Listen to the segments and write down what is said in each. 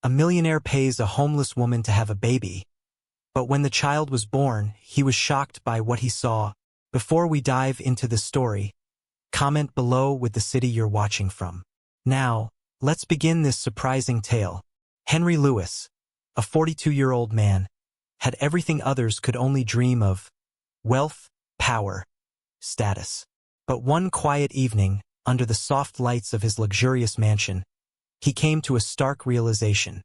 A millionaire pays a homeless woman to have a baby. But when the child was born, he was shocked by what he saw. Before we dive into the story, comment below with the city you're watching from. Now, let's begin this surprising tale. Henry Lewis, a 42-year-old man, had everything others could only dream of: wealth, power, status. But one quiet evening, under the soft lights of his luxurious mansion, he came to a stark realization.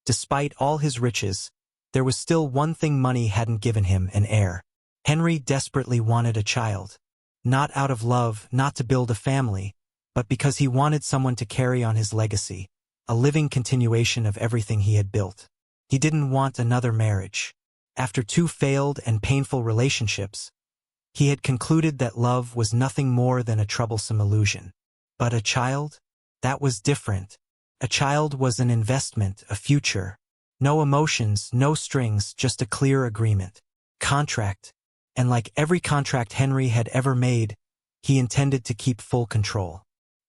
Despite all his riches, there was still one thing money hadn't given him: an heir. Henry desperately wanted a child. Not out of love, not to build a family, but because he wanted someone to carry on his legacy, a living continuation of everything he had built. He didn't want another marriage. After 2 failed and painful relationships, he had concluded that love was nothing more than a troublesome illusion. But a child? That was different. A child was an investment, a future. No emotions, no strings, just a clear agreement. Contract. And like every contract Henry had ever made, he intended to keep full control.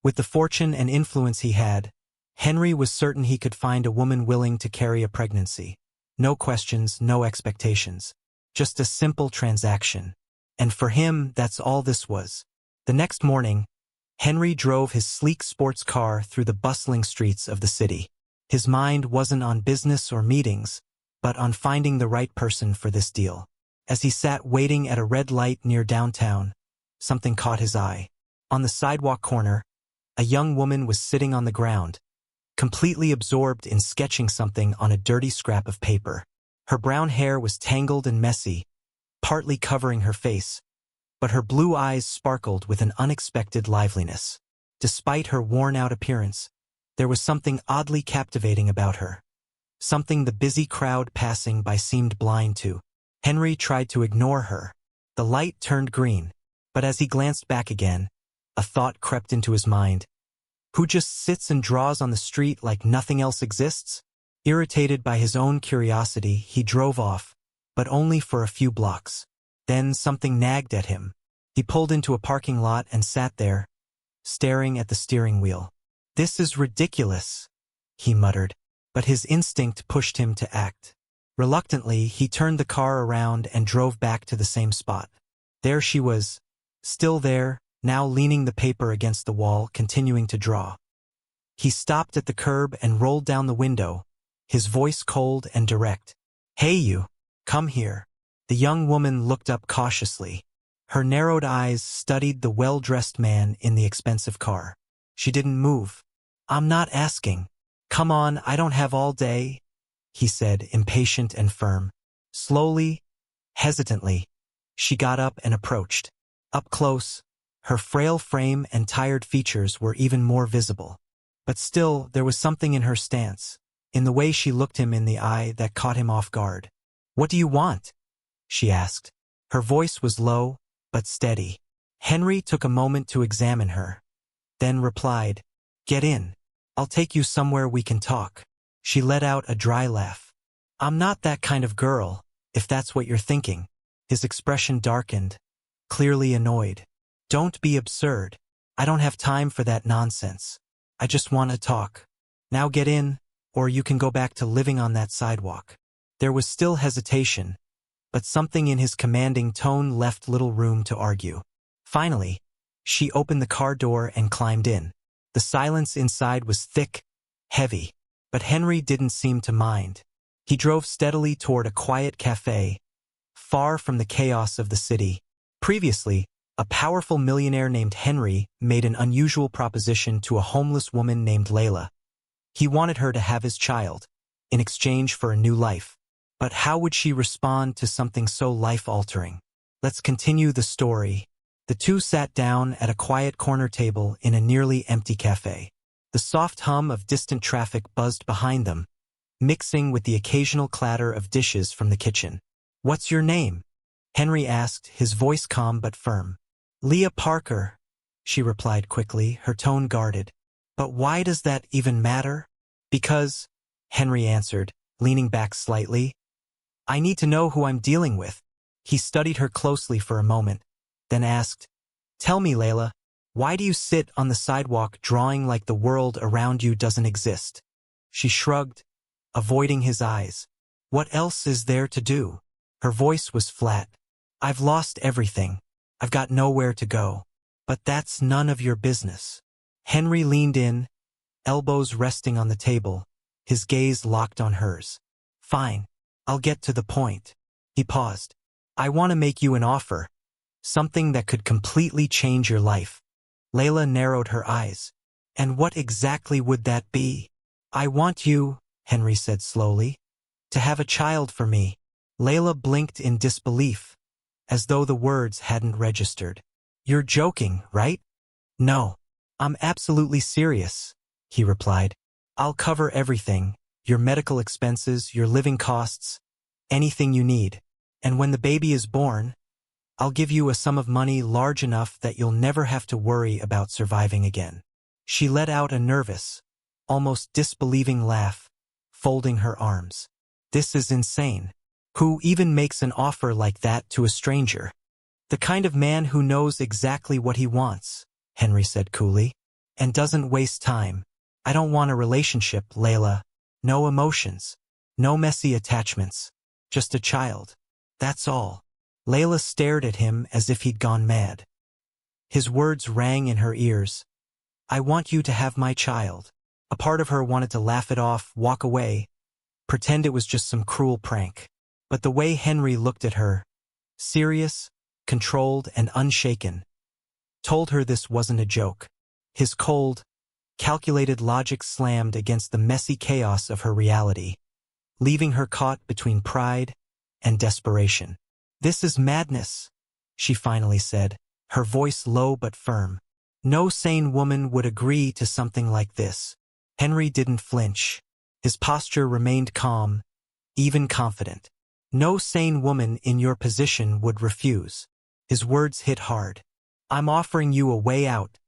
With the fortune and influence he had, Henry was certain he could find a woman willing to carry a pregnancy. No questions, no expectations. Just a simple transaction. And for him, that's all this was. The next morning, Henry drove his sleek sports car through the bustling streets of the city. His mind wasn't on business or meetings, but on finding the right person for this deal. As he sat waiting at a red light near downtown, something caught his eye. On the sidewalk corner, a young woman was sitting on the ground, completely absorbed in sketching something on a dirty scrap of paper. Her brown hair was tangled and messy, partly covering her face, but her blue eyes sparkled with an unexpected liveliness. Despite her worn-out appearance, there was something oddly captivating about her. Something the busy crowd passing by seemed blind to. Henry tried to ignore her. The light turned green, but as he glanced back again, a thought crept into his mind. Who just sits and draws on the street like nothing else exists? Irritated by his own curiosity, he drove off, but only for a few blocks. Then something nagged at him. He pulled into a parking lot and sat there, staring at the steering wheel. "This is ridiculous," he muttered, but his instinct pushed him to act. Reluctantly, he turned the car around and drove back to the same spot. There she was, still there, now leaning the paper against the wall, continuing to draw. He stopped at the curb and rolled down the window, his voice cold and direct. "Hey you, come here." The young woman looked up cautiously. Her narrowed eyes studied the well-dressed man in the expensive car. She didn't move. "I'm not asking. Come on, I don't have all day," he said, impatient and firm. Slowly, hesitantly, she got up and approached. Up close, her frail frame and tired features were even more visible. But still, there was something in her stance, in the way she looked him in the eye, that caught him off guard. "What do you want?" she asked. Her voice was low, but steady. Henry took a moment to examine her, then replied, "Get in. I'll take you somewhere we can talk." She let out a dry laugh. "I'm not that kind of girl, if that's what you're thinking." His expression darkened, clearly annoyed. "Don't be absurd. I don't have time for that nonsense. I just want to talk. Now get in, or you can go back to living on that sidewalk." There was still hesitation, but something in his commanding tone left little room to argue. Finally, she opened the car door and climbed in. The silence inside was thick, heavy, but Henry didn't seem to mind. He drove steadily toward a quiet cafe, far from the chaos of the city. Previously, a powerful millionaire named Henry made an unusual proposition to a homeless woman named Layla. He wanted her to have his child, in exchange for a new life. But how would she respond to something so life-altering? Let's continue the story. The two sat down at a quiet corner table in a nearly empty cafe. The soft hum of distant traffic buzzed behind them, mixing with the occasional clatter of dishes from the kitchen. "What's your name?" Henry asked, his voice calm but firm. "Leah Parker," she replied quickly, her tone guarded. "But why does that even matter?" "Because," Henry answered, leaning back slightly, "I need to know who I'm dealing with." He studied her closely for a moment, then asked, "Tell me, Layla, why do you sit on the sidewalk drawing like the world around you doesn't exist?" She shrugged, avoiding his eyes. What else is there to do? Her voice was flat. I've lost everything. I've got nowhere to go. But that's none of your business. Henry leaned in, elbows resting on the table, his gaze locked on hers. Fine. I'll get to the point. He paused. I want to make you an offer. Something that could completely change your life. Layla narrowed her eyes. And what exactly would that be? I want you, Henry said slowly, to have a child for me. Layla blinked in disbelief, as though the words hadn't registered. You're joking, right? No. I'm absolutely serious, he replied. I'll cover everything, your medical expenses, your living costs, anything you need. And when the baby is born, I'll give you a sum of money large enough that you'll never have to worry about surviving again. She let out a nervous, almost disbelieving laugh, folding her arms. This is insane. Who even makes an offer like that to a stranger? The kind of man who knows exactly what he wants, Henry said coolly, and doesn't waste time. I don't want a relationship, Layla. No emotions. No messy attachments. Just a child. That's all. Layla stared at him as if he'd gone mad. His words rang in her ears. I want you to have my child. A part of her wanted to laugh it off, walk away, pretend it was just some cruel prank. But the way Henry looked at her, serious, controlled, and unshaken, told her this wasn't a joke. His cold, calculated logic slammed against the messy chaos of her reality, leaving her caught between pride and desperation. This is madness, she finally said, her voice low but firm. No sane woman would agree to something like this. Henry didn't flinch. His posture remained calm, even confident. No sane woman in your position would refuse. His words hit hard. I'm offering you a way out,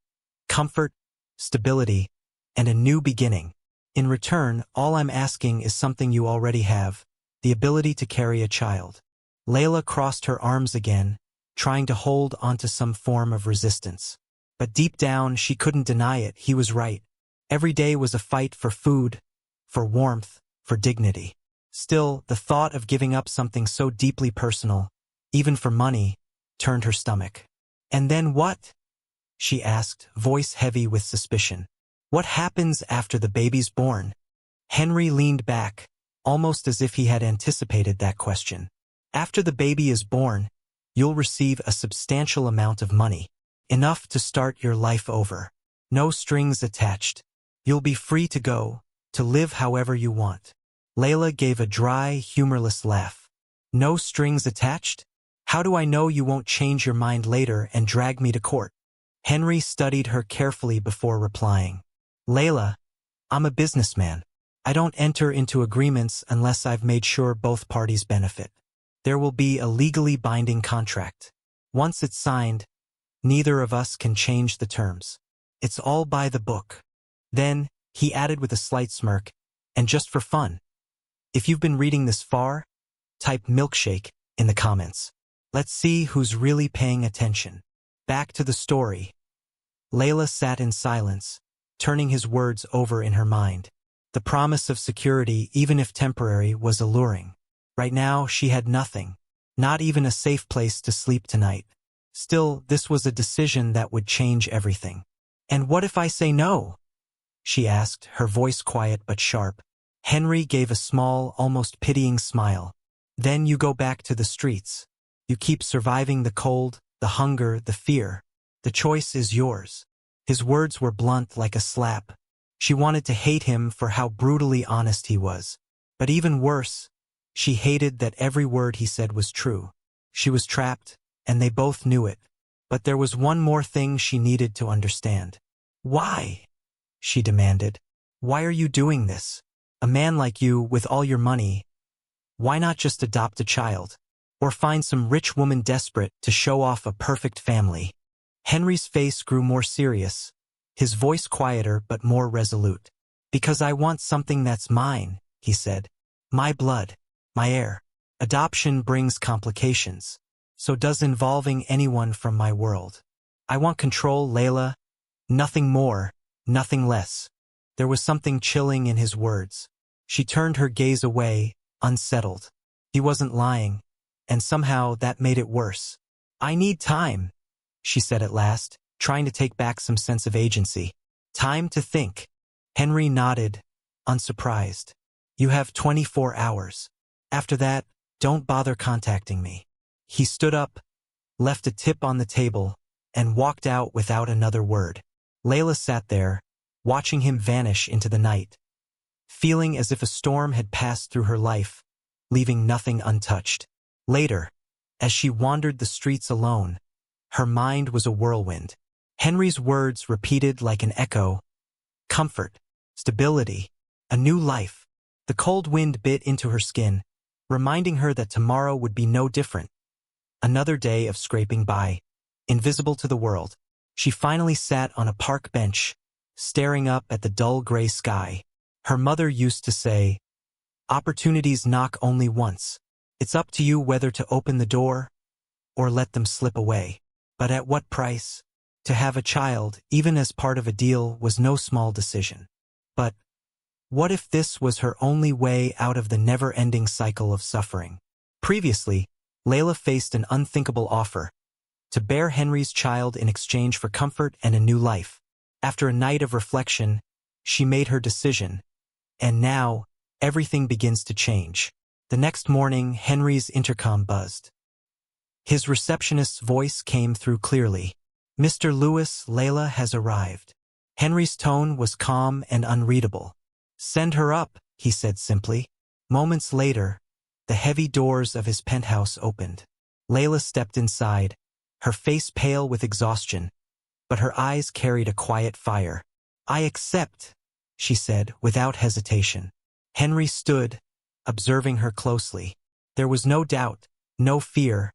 comfort, stability, and a new beginning. In return, all I'm asking is something you already have, the ability to carry a child. Layla crossed her arms again, trying to hold onto some form of resistance. But deep down, she couldn't deny it. He was right. Every day was a fight for food, for warmth, for dignity. Still, the thought of giving up something so deeply personal, even for money, turned her stomach. And then what? She asked, voice heavy with suspicion. What happens after the baby's born? Henry leaned back, almost as if he had anticipated that question. After the baby is born, you'll receive a substantial amount of money. Enough to start your life over. No strings attached. You'll be free to go, to live however you want. Layla gave a dry, humorless laugh. No strings attached? How do I know you won't change your mind later and drag me to court? Henry studied her carefully before replying. Layla, I'm a businessman. I don't enter into agreements unless I've made sure both parties benefit. There will be a legally binding contract. Once it's signed, neither of us can change the terms. It's all by the book. Then, he added with a slight smirk, and just for fun, if you've been reading this far, type milkshake in the comments. Let's see who's really paying attention. Back to the story. Layla sat in silence, turning his words over in her mind. The promise of security, even if temporary, was alluring. Right now, she had nothing, not even a safe place to sleep tonight. Still, this was a decision that would change everything. And what if I say no? She asked, her voice quiet but sharp. Henry gave a small, almost pitying smile. Then you go back to the streets. You keep surviving the cold, the hunger, the fear. The choice is yours. His words were blunt like a slap. She wanted to hate him for how brutally honest he was. But even worse, she hated that every word he said was true. She was trapped, and they both knew it. But there was one more thing she needed to understand. Why? She demanded. Why are you doing this? A man like you, with all your money, why not just adopt a child? Or find some rich woman desperate to show off a perfect family? Henry's face grew more serious, his voice quieter but more resolute. Because I want something that's mine, he said. My blood, my heir. Adoption brings complications. So does involving anyone from my world. I want control, Layla. Nothing more, nothing less. There was something chilling in his words. She turned her gaze away, unsettled. He wasn't lying, and somehow that made it worse. "I need time," she said at last, trying to take back some sense of agency. "Time to think." Henry nodded, unsurprised. "You have 24 hours. After that, don't bother contacting me." He stood up, left a tip on the table, and walked out without another word. Layla sat there, watching him vanish into the night, feeling as if a storm had passed through her life, leaving nothing untouched. Later, as she wandered the streets alone, her mind was a whirlwind. Henry's words repeated like an echo: comfort, stability, a new life. The cold wind bit into her skin, reminding her that tomorrow would be no different. Another day of scraping by, invisible to the world. She finally sat on a park bench, staring up at the dull gray sky. Her mother used to say, "Opportunities knock only once. It's up to you whether to open the door or let them slip away." But at what price? To have a child, even as part of a deal, was no small decision. But what if this was her only way out of the never-ending cycle of suffering? Previously, Layla faced an unthinkable offer: to bear Henry's child in exchange for comfort and a new life. After a night of reflection, she made her decision, and now everything begins to change. The next morning, Henry's intercom buzzed. His receptionist's voice came through clearly. "Mr. Lewis, Layla has arrived." Henry's tone was calm and unreadable. "Send her up," he said simply. Moments later, the heavy doors of his penthouse opened. Layla stepped inside, her face pale with exhaustion, but her eyes carried a quiet fire. "I accept," she said without hesitation. Henry stood, observing her closely. There was no doubt, no fear,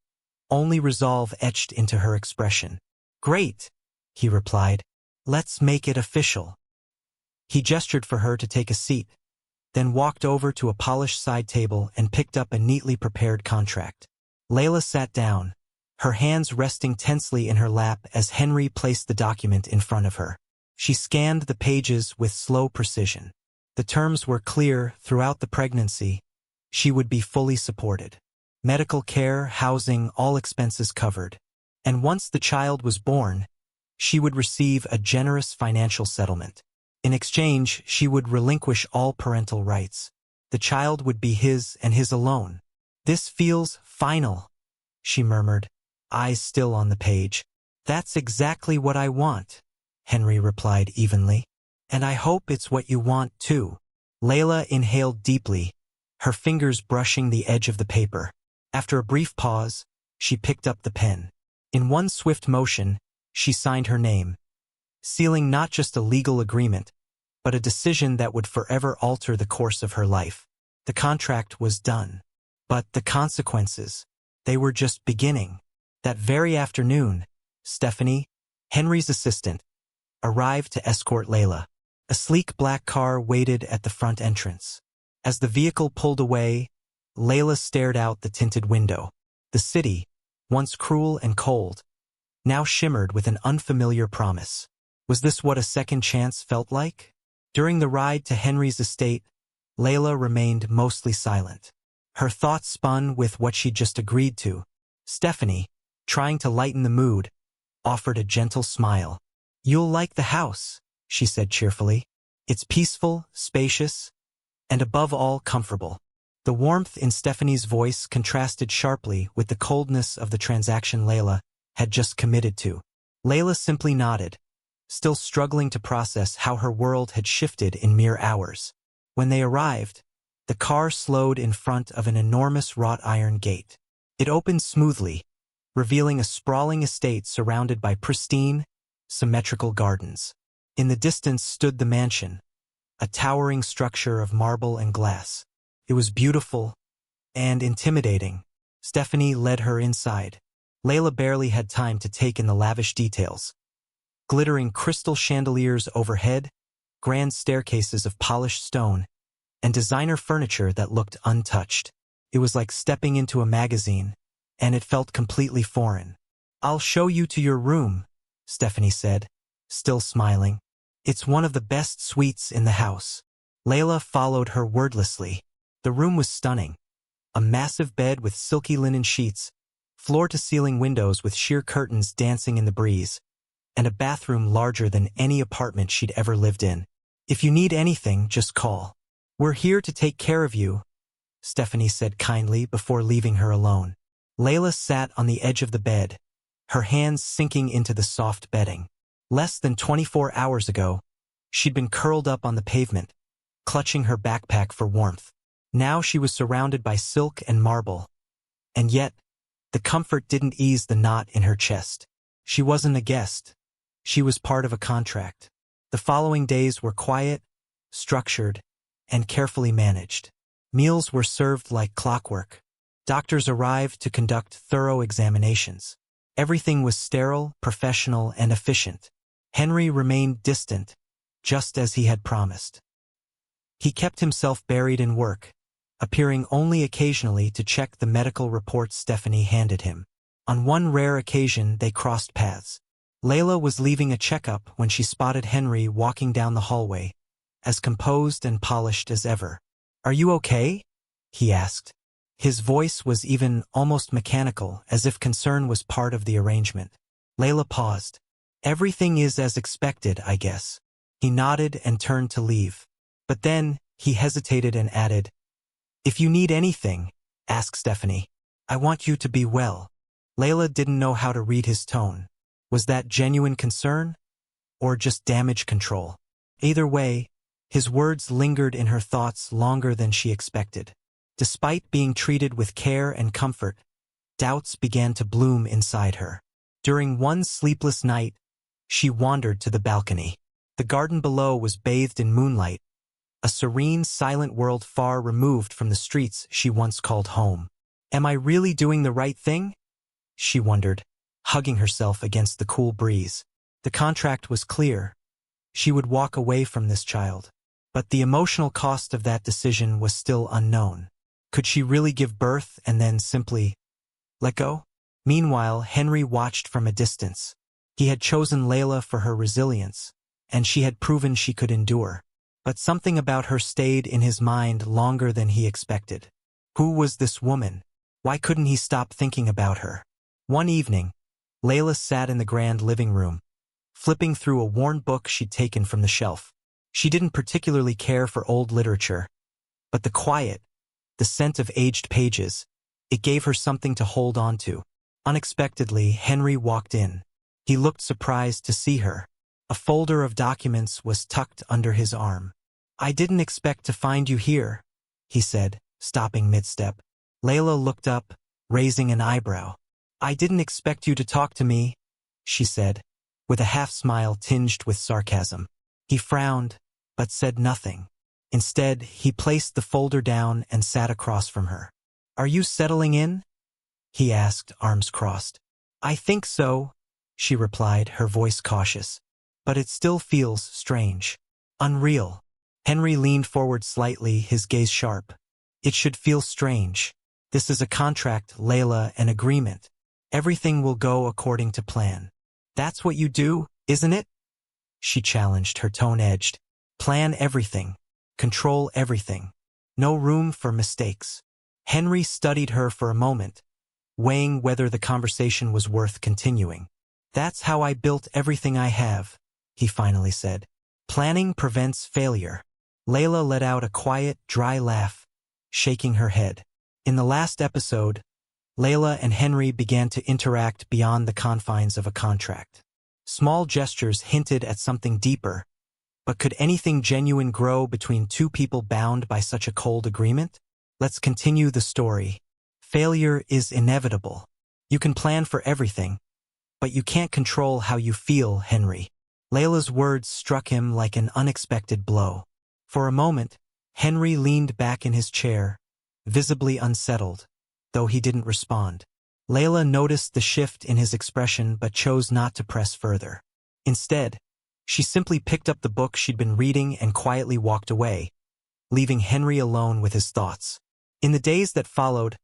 only resolve etched into her expression. "Great," he replied. "Let's make it official." He gestured for her to take a seat, then walked over to a polished side table and picked up a neatly prepared contract. Layla sat down, her hands resting tensely in her lap as Henry placed the document in front of her. She scanned the pages with slow precision. The terms were clear: throughout the pregnancy, she would be fully supported. Medical care, housing, all expenses covered. And once the child was born, she would receive a generous financial settlement. In exchange, she would relinquish all parental rights. The child would be his and his alone. "This feels final," she murmured, eyes still on the page. "That's exactly what I want," Henry replied evenly. "And I hope it's what you want too." Layla inhaled deeply, her fingers brushing the edge of the paper. After a brief pause, she picked up the pen. In one swift motion, she signed her name, sealing not just a legal agreement, but a decision that would forever alter the course of her life. The contract was done. But the consequences, they were just beginning. That very afternoon, Stephanie, Henry's assistant, arrived to escort Layla. A sleek black car waited at the front entrance. As the vehicle pulled away, Layla stared out the tinted window. The city, once cruel and cold, now shimmered with an unfamiliar promise. Was this what a second chance felt like? During the ride to Henry's estate, Layla remained mostly silent. Her thoughts spun with what she'd just agreed to. Stephanie, trying to lighten the mood, offered a gentle smile. "You'll like the house," she said cheerfully. "It's peaceful, spacious, and above all comfortable." The warmth in Stephanie's voice contrasted sharply with the coldness of the transaction Layla had just committed to. Layla simply nodded, still struggling to process how her world had shifted in mere hours. When they arrived, the car slowed in front of an enormous wrought iron gate. It opened smoothly, revealing a sprawling estate surrounded by pristine, symmetrical gardens. In the distance stood the mansion, a towering structure of marble and glass. It was beautiful and intimidating. Stephanie led her inside. Layla barely had time to take in the lavish details. Glittering crystal chandeliers overhead, grand staircases of polished stone, and designer furniture that looked untouched. It was like stepping into a magazine, and it felt completely foreign. "I'll show you to your room," Stephanie said, still smiling. It's one of the best suites in the house. Layla followed her wordlessly. The room was stunning. A massive bed with silky linen sheets, floor-to-ceiling windows with sheer curtains dancing in the breeze, and a bathroom larger than any apartment she'd ever lived in. If you need anything, just call. We're here to take care of you, Stephanie said kindly before leaving her alone. Layla sat on the edge of the bed, her hands sinking into the soft bedding. Less than 24 hours ago, she'd been curled up on the pavement, clutching her backpack for warmth. Now she was surrounded by silk and marble. And yet, the comfort didn't ease the knot in her chest. She wasn't a guest. She was part of a contract. The following days were quiet, structured, and carefully managed. Meals were served like clockwork. Doctors arrived to conduct thorough examinations. Everything was sterile, professional, and efficient. Henry remained distant, just as he had promised. He kept himself buried in work, appearing only occasionally to check the medical reports Stephanie handed him. On one rare occasion, they crossed paths. Layla was leaving a checkup when she spotted Henry walking down the hallway, as composed and polished as ever. "Are you okay?" he asked. His voice was even almost mechanical, as if concern was part of the arrangement. Layla paused. "Everything is as expected, I guess." He nodded and turned to leave. But then, he hesitated and added, "If you need anything, ask Stephanie. I want you to be well." Layla didn't know how to read his tone. Was that genuine concern? Or just damage control? Either way, his words lingered in her thoughts longer than she expected. Despite being treated with care and comfort, doubts began to bloom inside her. During one sleepless night, she wandered to the balcony. The garden below was bathed in moonlight, a serene, silent world far removed from the streets she once called home. "Am I really doing the right thing?" she wondered, hugging herself against the cool breeze. The contract was clear. She would walk away from this child. But the emotional cost of that decision was still unknown. Could she really give birth and then simply let go? Meanwhile, Henry watched from a distance. He had chosen Layla for her resilience, and she had proven she could endure. But something about her stayed in his mind longer than he expected. Who was this woman? Why couldn't he stop thinking about her? One evening, Layla sat in the grand living room, flipping through a worn book she'd taken from the shelf. She didn't particularly care for old literature, but the quiet, the scent of aged pages, it gave her something to hold on to. Unexpectedly, Henry walked in. He looked surprised to see her. A folder of documents was tucked under his arm. "I didn't expect to find you here," he said, stopping mid-step. Layla looked up, raising an eyebrow. "I didn't expect you to talk to me," she said, with a half-smile tinged with sarcasm. He frowned, but said nothing. Instead, he placed the folder down and sat across from her. "Are you settling in?" he asked, arms crossed. "I think so," she replied, her voice cautious. "But it still feels strange. Unreal." Henry leaned forward slightly, his gaze sharp. "It should feel strange. This is a contract, Layla, an agreement. Everything will go according to plan." "That's what you do, isn't it?" she challenged, her tone edged. "Plan everything. Control everything. No room for mistakes." Henry studied her for a moment, weighing whether the conversation was worth continuing. "That's how I built everything I have," he finally said. "Planning prevents failure." Layla let out a quiet, dry laugh, shaking her head. In the last episode, Layla and Henry began to interact beyond the confines of a contract. Small gestures hinted at something deeper, but could anything genuine grow between two people bound by such a cold agreement? Let's continue the story. Failure is inevitable. You can plan for everything, but you can't control how you feel, Henry. Layla's words struck him like an unexpected blow. For a moment, Henry leaned back in his chair, visibly unsettled, though he didn't respond. Layla noticed the shift in his expression but chose not to press further. Instead, she simply picked up the book she'd been reading and quietly walked away, leaving Henry alone with his thoughts. In the days that followed,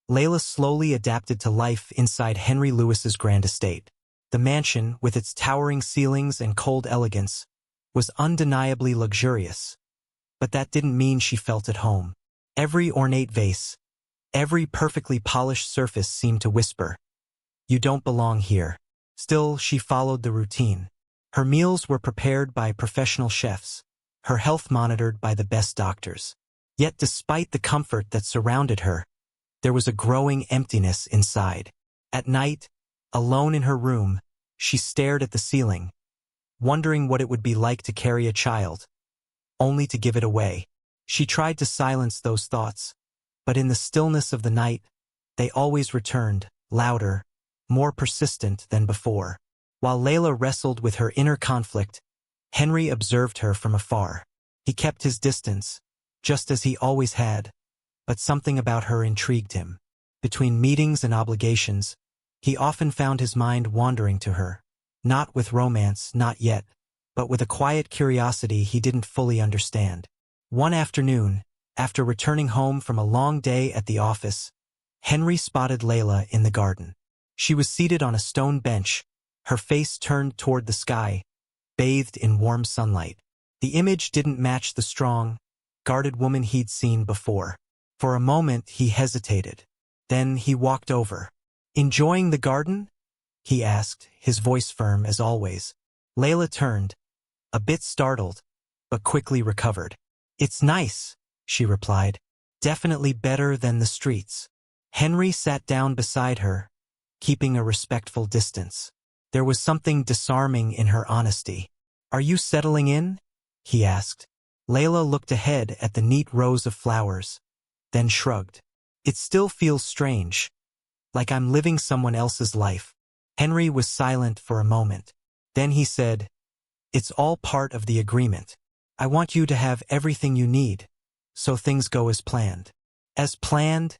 Layla slowly adapted to life inside Henry Lewis's grand estate. The mansion, with its towering ceilings and cold elegance, was undeniably luxurious. But that didn't mean she felt at home. Every ornate vase, every perfectly polished surface seemed to whisper, "You don't belong here." Still, she followed the routine. Her meals were prepared by professional chefs, her health monitored by the best doctors. Yet despite the comfort that surrounded her, there was a growing emptiness inside. At night, alone in her room, she stared at the ceiling, wondering what it would be like to carry a child, only to give it away. She tried to silence those thoughts, but in the stillness of the night, they always returned, louder, more persistent than before. While Layla wrestled with her inner conflict, Henry observed her from afar. He kept his distance, just as he always had, but something about her intrigued him. Between meetings and obligations, he often found his mind wandering to her, not with romance, not yet, but with a quiet curiosity he didn't fully understand. One afternoon, after returning home from a long day at the office, Henry spotted Layla in the garden. She was seated on a stone bench, her face turned toward the sky, bathed in warm sunlight. The image didn't match the strong, guarded woman he'd seen before. For a moment he hesitated. Then he walked over. "Enjoying the garden?" he asked, his voice firm as always. Layla turned, a bit startled, but quickly recovered. "It's nice," she replied. "Definitely better than the streets." Henry sat down beside her, keeping a respectful distance. There was something disarming in her honesty. "Are you settling in?" he asked. Layla looked ahead at the neat rows of flowers, then shrugged. "It still feels strange, like I'm living someone else's life." Henry was silent for a moment. Then he said, "It's all part of the agreement. I want you to have everything you need, so things go as planned." "As planned?"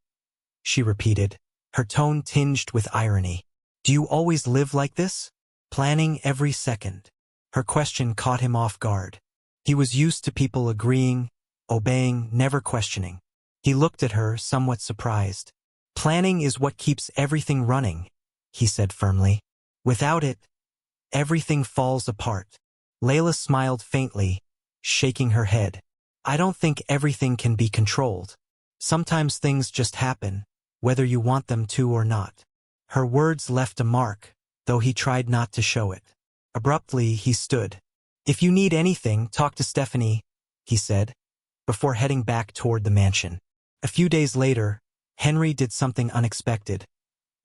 she repeated, her tone tinged with irony. "Do you always live like this? Planning every second?" Her question caught him off guard. He was used to people agreeing, obeying, never questioning. He looked at her, somewhat surprised. "Planning is what keeps everything running," he said firmly. "Without it, everything falls apart." Layla smiled faintly, shaking her head. "I don't think everything can be controlled. Sometimes things just happen, whether you want them to or not." Her words left a mark, though he tried not to show it. Abruptly, he stood. "If you need anything, talk to Stephanie," he said, before heading back toward the mansion. A few days later, Henry did something unexpected.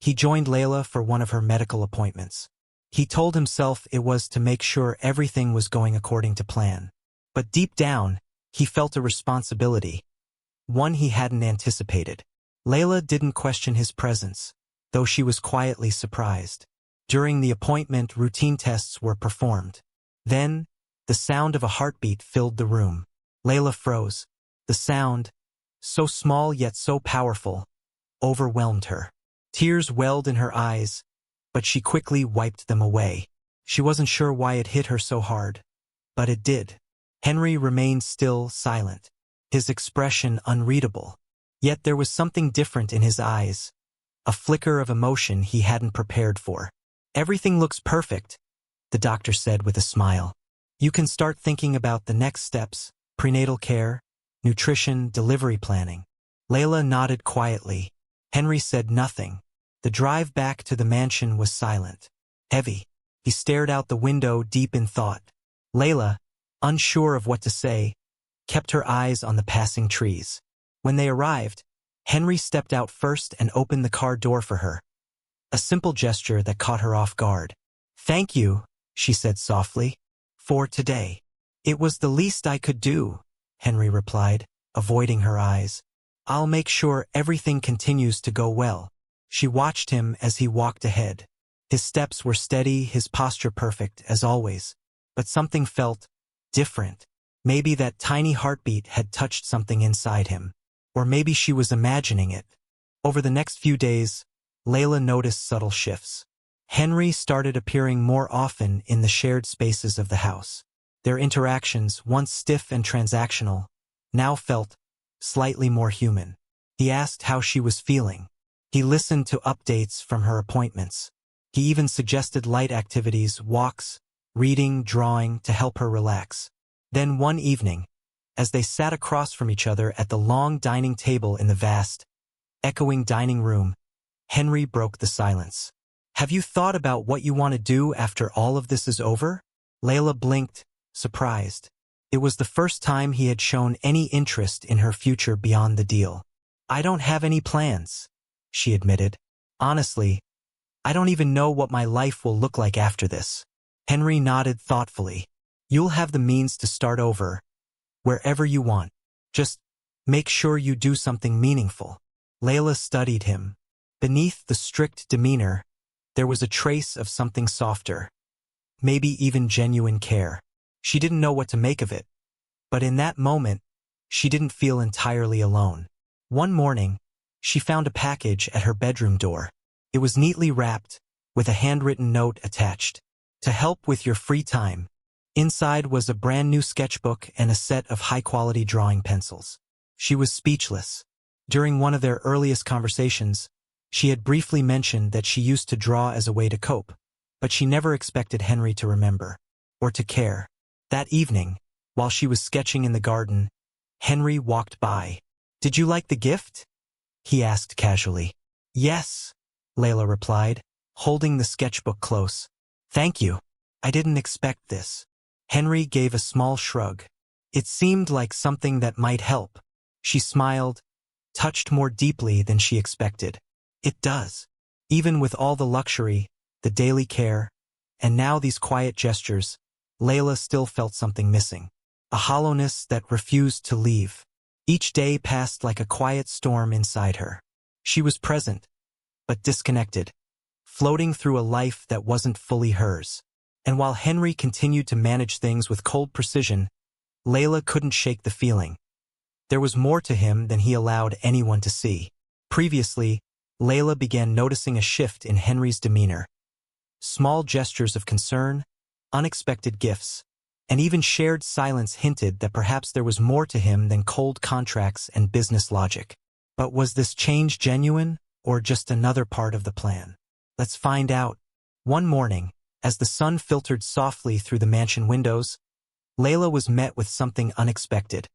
He joined Layla for one of her medical appointments. He told himself it was to make sure everything was going according to plan. But deep down, he felt a responsibility, one he hadn't anticipated. Layla didn't question his presence, though she was quietly surprised. During the appointment, routine tests were performed. Then, the sound of a heartbeat filled the room. Layla froze. The sound, so small yet so powerful, overwhelmed her. Tears welled in her eyes, but she quickly wiped them away. She wasn't sure why it hit her so hard, but it did. Henry remained still, silent, his expression unreadable. Yet there was something different in his eyes, a flicker of emotion he hadn't prepared for. "Everything looks perfect," the doctor said with a smile. "You can start thinking about the next steps, prenatal care, nutrition, delivery planning." Layla nodded quietly. Henry said nothing. The drive back to the mansion was silent, heavy. He stared out the window, deep in thought. Layla, unsure of what to say, kept her eyes on the passing trees. When they arrived, Henry stepped out first and opened the car door for her. A simple gesture that caught her off guard. "Thank you," she said softly, "for today." "It was the least I could do," Henry replied, avoiding her eyes. "I'll make sure everything continues to go well." She watched him as he walked ahead. His steps were steady, his posture perfect, as always. But something felt different. Maybe that tiny heartbeat had touched something inside him. Or maybe she was imagining it. Over the next few days, Layla noticed subtle shifts. Henry started appearing more often in the shared spaces of the house. Their interactions, once stiff and transactional, now felt slightly more human. He asked how she was feeling. He listened to updates from her appointments. He even suggested light activities, walks, reading, drawing to help her relax. Then one evening, as they sat across from each other at the long dining table in the vast, echoing dining room, Henry broke the silence. "Have you thought about what you want to do after all of this is over?" Layla blinked, surprised. It was the first time he had shown any interest in her future beyond the deal. "I don't have any plans," she admitted. "Honestly, I don't even know what my life will look like after this." Henry nodded thoughtfully. "You'll have the means to start over, wherever you want. Just make sure you do something meaningful." Layla studied him. Beneath the strict demeanor, there was a trace of something softer, maybe even genuine care. She didn't know what to make of it, but in that moment, she didn't feel entirely alone. One morning, she found a package at her bedroom door. It was neatly wrapped, with a handwritten note attached. "To help with your free time." Inside was a brand new sketchbook and a set of high-quality drawing pencils. She was speechless. During one of their earliest conversations, she had briefly mentioned that she used to draw as a way to cope, but she never expected Henry to remember, or to care. That evening, while she was sketching in the garden, Henry walked by. "Did you like the gift?" he asked casually. "Yes," Layla replied, holding the sketchbook close. "Thank you. I didn't expect this." Henry gave a small shrug. It seemed like something that might help. She smiled, touched more deeply than she expected. "It does. Even with all the luxury, the daily care, and now these quiet gestures, Layla still felt something missing. A hollowness that refused to leave. Each day passed like a quiet storm inside her. She was present, but disconnected, floating through a life that wasn't fully hers. And while Henry continued to manage things with cold precision, Layla couldn't shake the feeling. There was more to him than he allowed anyone to see. Previously, Layla began noticing a shift in Henry's demeanor. Small gestures of concern, unexpected gifts, and even shared silence hinted that perhaps there was more to him than cold contracts and business logic. But was this change genuine, or just another part of the plan? Let's find out. One morning, as the sun filtered softly through the mansion windows, Layla was met with something unexpected.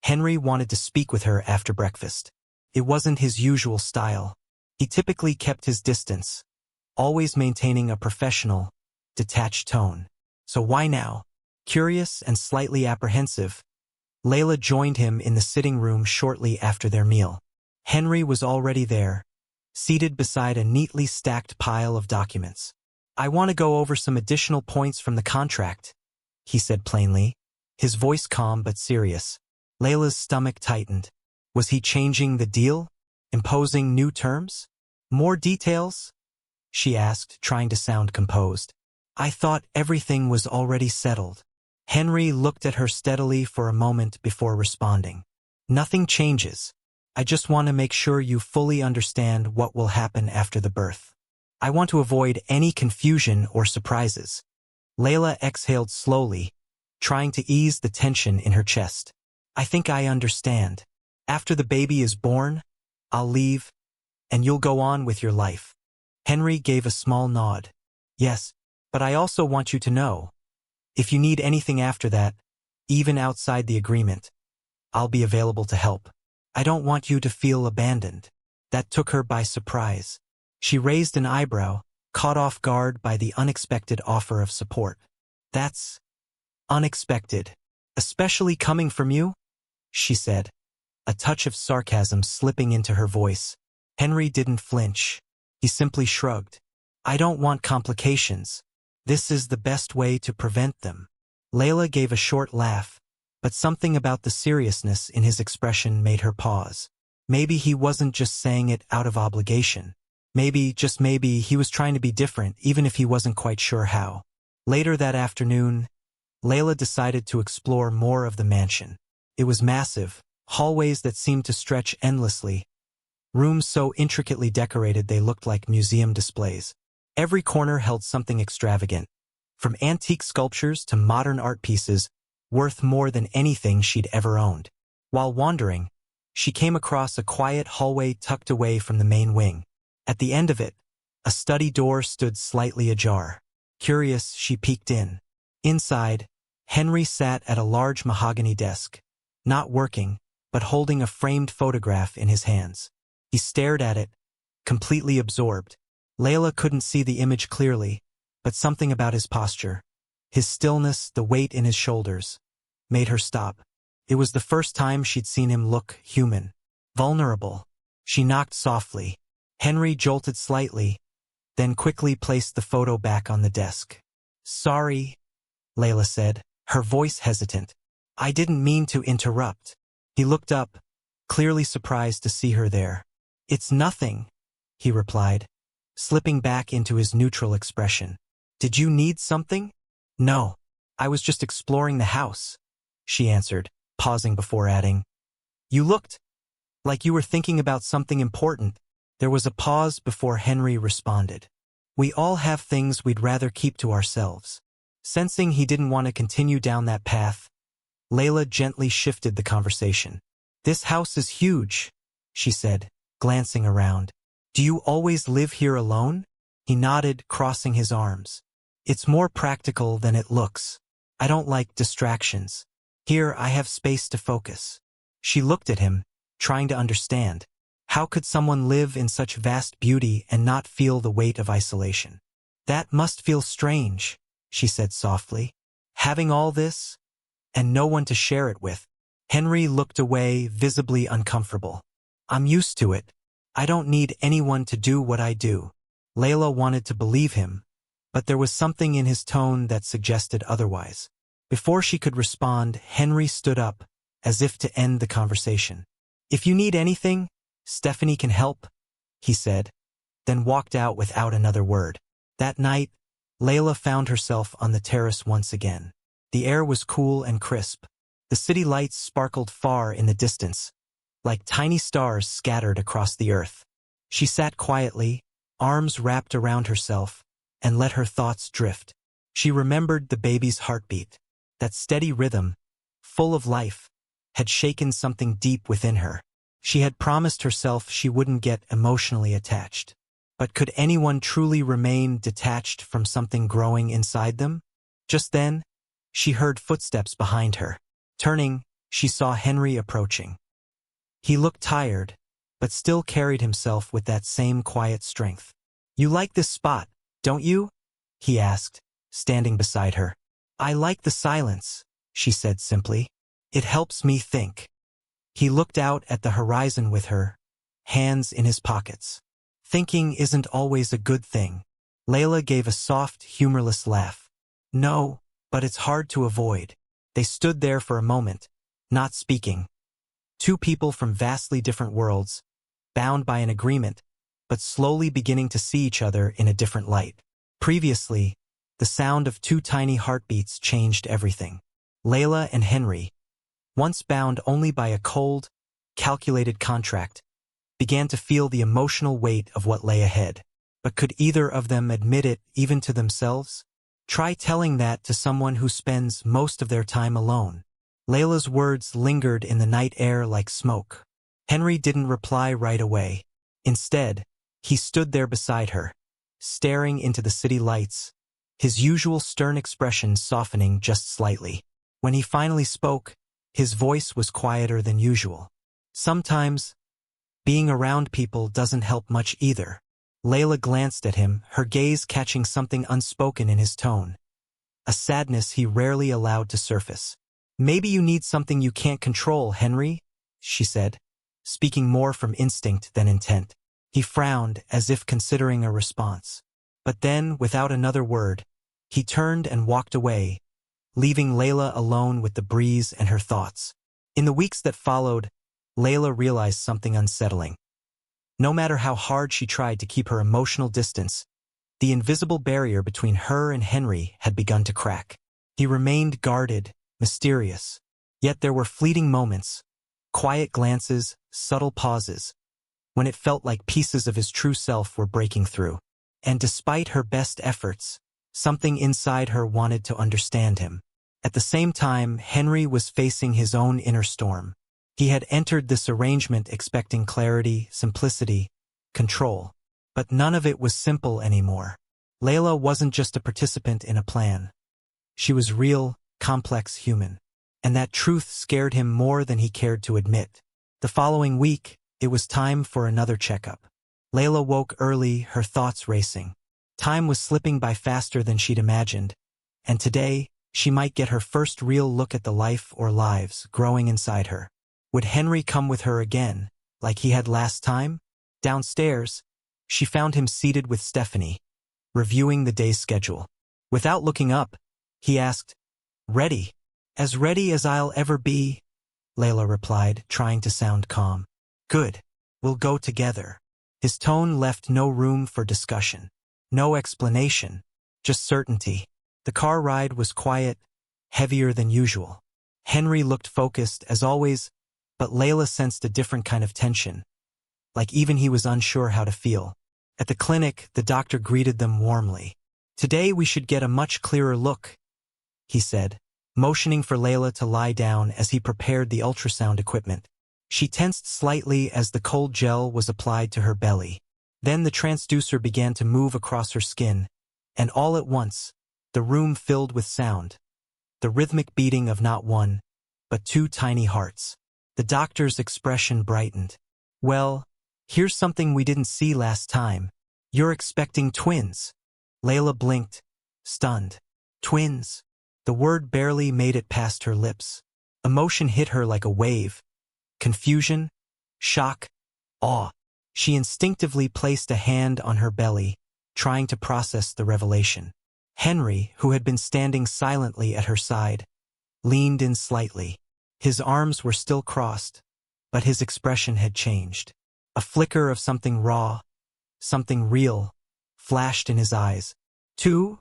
Henry wanted to speak with her after breakfast. It wasn't his usual style. He typically kept his distance, always maintaining a professional, detached tone. So why now? Curious and slightly apprehensive, Layla joined him in the sitting room shortly after their meal. Henry was already there, seated beside a neatly stacked pile of documents. "I want to go over some additional points from the contract," he said plainly, his voice calm but serious. Layla's stomach tightened. Was he changing the deal? Imposing new terms? "More details?" she asked, trying to sound composed. "I thought everything was already settled." Henry looked at her steadily for a moment before responding. "Nothing changes. I just want to make sure you fully understand what will happen after the birth. I want to avoid any confusion or surprises." Layla exhaled slowly, trying to ease the tension in her chest. "I think I understand. After the baby is born, I'll leave, and you'll go on with your life." Henry gave a small nod. "Yes, but I also want you to know, if you need anything after that, even outside the agreement, I'll be available to help. I don't want you to feel abandoned." That took her by surprise. She raised an eyebrow, caught off guard by the unexpected offer of support. "That's unexpected, especially coming from you?" she said, a touch of sarcasm slipping into her voice. Henry didn't flinch. He simply shrugged. "I don't want complications. This is the best way to prevent them." Layla gave a short laugh, but something about the seriousness in his expression made her pause. Maybe he wasn't just saying it out of obligation. Maybe, just maybe, he was trying to be different, even if he wasn't quite sure how. Later that afternoon, Layla decided to explore more of the mansion. It was massive, hallways that seemed to stretch endlessly, rooms so intricately decorated they looked like museum displays. Every corner held something extravagant, from antique sculptures to modern art pieces, worth more than anything she'd ever owned. While wandering, she came across a quiet hallway tucked away from the main wing. At the end of it, a study door stood slightly ajar. Curious, she peeked in. Inside, Henry sat at a large mahogany desk, not working, but holding a framed photograph in his hands. He stared at it, completely absorbed. Layla couldn't see the image clearly, but something about his posture, his stillness, the weight in his shoulders, made her stop. It was the first time she'd seen him look human, vulnerable. She knocked softly. Henry jolted slightly, then quickly placed the photo back on the desk. "Sorry," Layla said, her voice hesitant. "I didn't mean to interrupt." He looked up, clearly surprised to see her there. "It's nothing," he replied, slipping back into his neutral expression. "Did you need something?" "No. I was just exploring the house," she answered, pausing before adding, "You looked like you were thinking about something important." There was a pause before Henry responded. "We all have things we'd rather keep to ourselves." Sensing he didn't want to continue down that path, Layla gently shifted the conversation. "This house is huge," she said, glancing around. "Do you always live here alone?" He nodded, crossing his arms. "It's more practical than it looks. I don't like distractions. Here I have space to focus." She looked at him, trying to understand. How could someone live in such vast beauty and not feel the weight of isolation? "That must feel strange," she said softly. "Having all this, and no one to share it with." Henry looked away, visibly uncomfortable. "I'm used to it. I don't need anyone to do what I do." Layla wanted to believe him, but there was something in his tone that suggested otherwise. Before she could respond, Henry stood up, as if to end the conversation. "If you need anything, Stephanie can help," he said, then walked out without another word. That night, Layla found herself on the terrace once again. The air was cool and crisp. The city lights sparkled far in the distance, like tiny stars scattered across the earth. She sat quietly, arms wrapped around herself, and let her thoughts drift. She remembered the baby's heartbeat. That steady rhythm, full of life, had shaken something deep within her. She had promised herself she wouldn't get emotionally attached. But could anyone truly remain detached from something growing inside them? Just then, she heard footsteps behind her. Turning, she saw Henry approaching. He looked tired, but still carried himself with that same quiet strength. "You like this spot, don't you?" he asked, standing beside her. "I like the silence," she said simply. "It helps me think." He looked out at the horizon with her, hands in his pockets. "Thinking isn't always a good thing." Layla gave a soft, humorless laugh. "No, but it's hard to avoid." They stood there for a moment, not speaking. Two people from vastly different worlds, bound by an agreement, but slowly beginning to see each other in a different light. Previously, the sound of two tiny heartbeats changed everything. Layla and Henry, once bound only by a cold, calculated contract, began to feel the emotional weight of what lay ahead. But could either of them admit it even to themselves? Try telling that to someone who spends most of their time alone. Layla's words lingered in the night air like smoke. Henry didn't reply right away. Instead, he stood there beside her, staring into the city lights, his usual stern expression softening just slightly. When he finally spoke, his voice was quieter than usual. "Sometimes, being around people doesn't help much either." Layla glanced at him, her gaze catching something unspoken in his tone, a sadness he rarely allowed to surface. "Maybe you need something you can't control, Henry," she said, speaking more from instinct than intent. He frowned, as if considering a response. But then, without another word, he turned and walked away, leaving Layla alone with the breeze and her thoughts. In the weeks that followed, Layla realized something unsettling. No matter how hard she tried to keep her emotional distance, the invisible barrier between her and Henry had begun to crack. He remained guarded, mysterious. Yet there were fleeting moments, quiet glances, subtle pauses, when it felt like pieces of his true self were breaking through. And despite her best efforts, something inside her wanted to understand him. At the same time, Henry was facing his own inner storm. He had entered this arrangement expecting clarity, simplicity, control. But none of it was simple anymore. Layla wasn't just a participant in a plan. She was real, complex human. And that truth scared him more than he cared to admit. The following week, it was time for another checkup. Layla woke early, her thoughts racing. Time was slipping by faster than she'd imagined, and today, she might get her first real look at the life or lives growing inside her. Would Henry come with her again, like he had last time? Downstairs, she found him seated with Stephanie, reviewing the day's schedule. Without looking up, he asked, "Ready? As ready as I'll ever be," Layla replied, trying to sound calm. "Good. We'll go together." His tone left no room for discussion. No explanation, just certainty. The car ride was quiet, heavier than usual. Henry looked focused, as always, but Layla sensed a different kind of tension, like even he was unsure how to feel. At the clinic, the doctor greeted them warmly. "Today we should get a much clearer look," he said, motioning for Layla to lie down as he prepared the ultrasound equipment. She tensed slightly as the cold gel was applied to her belly. Then the transducer began to move across her skin, and all at once, the room filled with sound. The rhythmic beating of not one, but two tiny hearts. The doctor's expression brightened. "Well, here's something we didn't see last time. You're expecting twins." Layla blinked, stunned. Twins. The word barely made it past her lips. Emotion hit her like a wave. Confusion, shock, awe. She instinctively placed a hand on her belly, trying to process the revelation. Henry, who had been standing silently at her side, leaned in slightly. His arms were still crossed, but his expression had changed. A flicker of something raw, something real, flashed in his eyes. "Two?"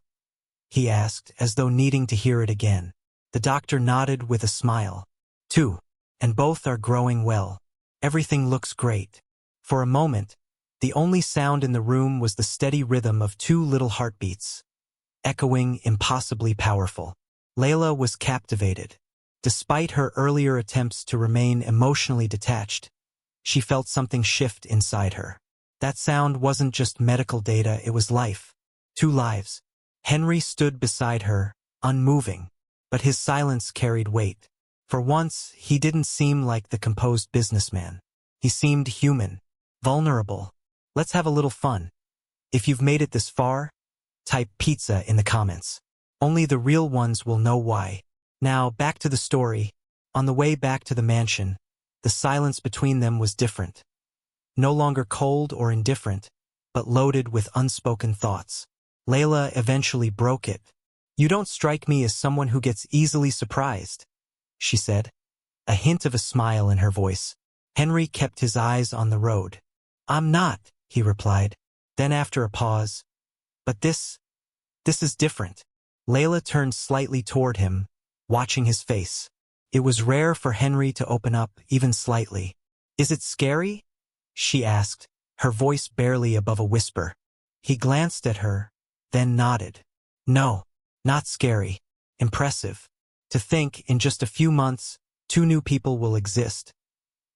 he asked, as though needing to hear it again. The doctor nodded with a smile. "Two, and both are growing well. Everything looks great." For a moment, the only sound in the room was the steady rhythm of two little heartbeats, echoing, impossibly powerful. Layla was captivated. Despite her earlier attempts to remain emotionally detached, she felt something shift inside her. That sound wasn't just medical data, it was life. Two lives. Henry stood beside her, unmoving, but his silence carried weight. For once, he didn't seem like the composed businessman. He seemed human, vulnerable. Let's have a little fun. If you've made it this far, type pizza in the comments. Only the real ones will know why. Now, back to the story. On the way back to the mansion, the silence between them was different. No longer cold or indifferent, but loaded with unspoken thoughts. Layla eventually broke it. "You don't strike me as someone who gets easily surprised," she said, a hint of a smile in her voice. Henry kept his eyes on the road. "I'm not," he replied. Then after a pause, "But this is different." Layla turned slightly toward him, watching his face. It was rare for Henry to open up, even slightly. "Is it scary?" she asked, her voice barely above a whisper. He glanced at her, then nodded. "No, not scary. Impressive. To think, in just a few months, two new people will exist.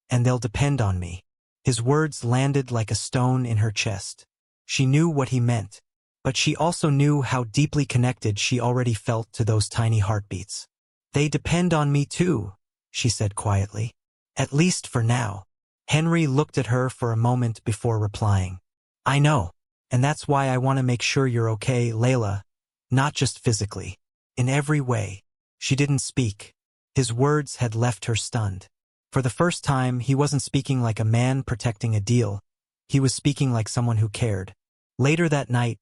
And they'll depend on me." His words landed like a stone in her chest. She knew what he meant, but she also knew how deeply connected she already felt to those tiny heartbeats. "They depend on me too," she said quietly. "At least for now." Henry looked at her for a moment before replying. "I know, and that's why I want to make sure you're okay, Layla. Not just physically. In every way." She didn't speak. His words had left her stunned. For the first time, he wasn't speaking like a man protecting a deal. He was speaking like someone who cared. Later that night,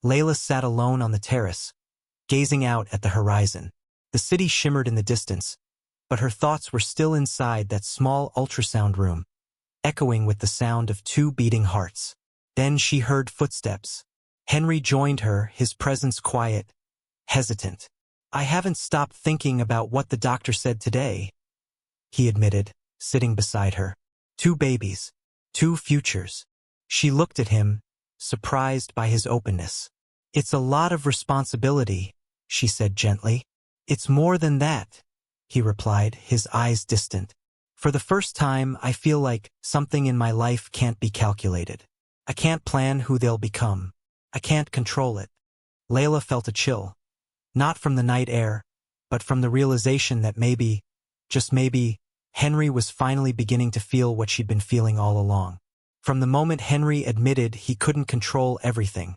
Layla sat alone on the terrace, gazing out at the horizon. The city shimmered in the distance, but her thoughts were still inside that small ultrasound room, echoing with the sound of two beating hearts. Then she heard footsteps. Henry joined her, his presence quiet, hesitant. "I haven't stopped thinking about what the doctor said today," he admitted, sitting beside her. "Two babies. Two futures." She looked at him, surprised by his openness. "It's a lot of responsibility," she said gently. "It's more than that," he replied, his eyes distant. "For the first time, I feel like something in my life can't be calculated. I can't plan who they'll become. I can't control it." Layla felt a chill. Not from the night air, but from the realization that maybe, just maybe, Henry was finally beginning to feel what she'd been feeling all along. From the moment Henry admitted he couldn't control everything,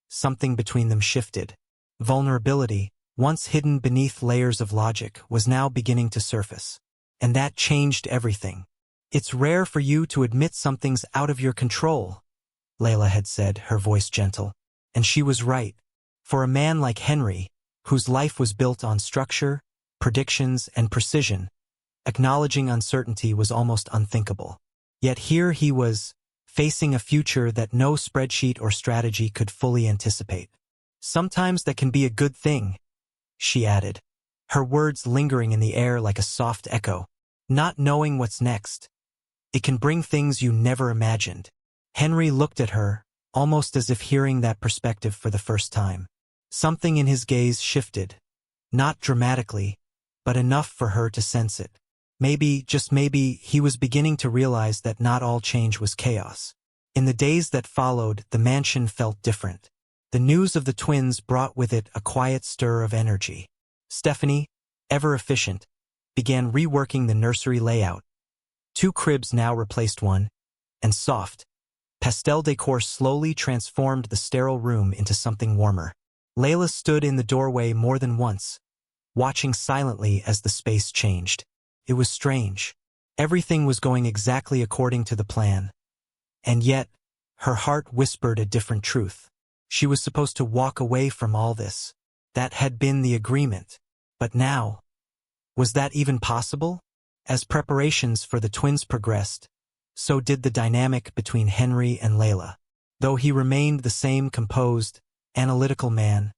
something between them shifted. Vulnerability, once hidden beneath layers of logic, was now beginning to surface. And that changed everything. "It's rare for you to admit something's out of your control," Layla had said, her voice gentle. And she was right. For a man like Henry, whose life was built on structure, predictions, and precision, acknowledging uncertainty was almost unthinkable. Yet here he was, facing a future that no spreadsheet or strategy could fully anticipate. "Sometimes that can be a good thing," she added, her words lingering in the air like a soft echo. "Not knowing what's next. It can bring things you never imagined." Henry looked at her, almost as if hearing that perspective for the first time. Something in his gaze shifted. Not dramatically, but enough for her to sense it. Maybe, just maybe, he was beginning to realize that not all change was chaos. In the days that followed, the mansion felt different. The news of the twins brought with it a quiet stir of energy. Stephanie, ever efficient, began reworking the nursery layout. 2 cribs now replaced one, and soft, pastel decor slowly transformed the sterile room into something warmer. Layla stood in the doorway more than once, watching silently as the space changed. It was strange. Everything was going exactly according to the plan. And yet, her heart whispered a different truth. She was supposed to walk away from all this. That had been the agreement. But now, was that even possible? As preparations for the twins progressed, so did the dynamic between Henry and Layla. Though he remained the same composed, analytical man,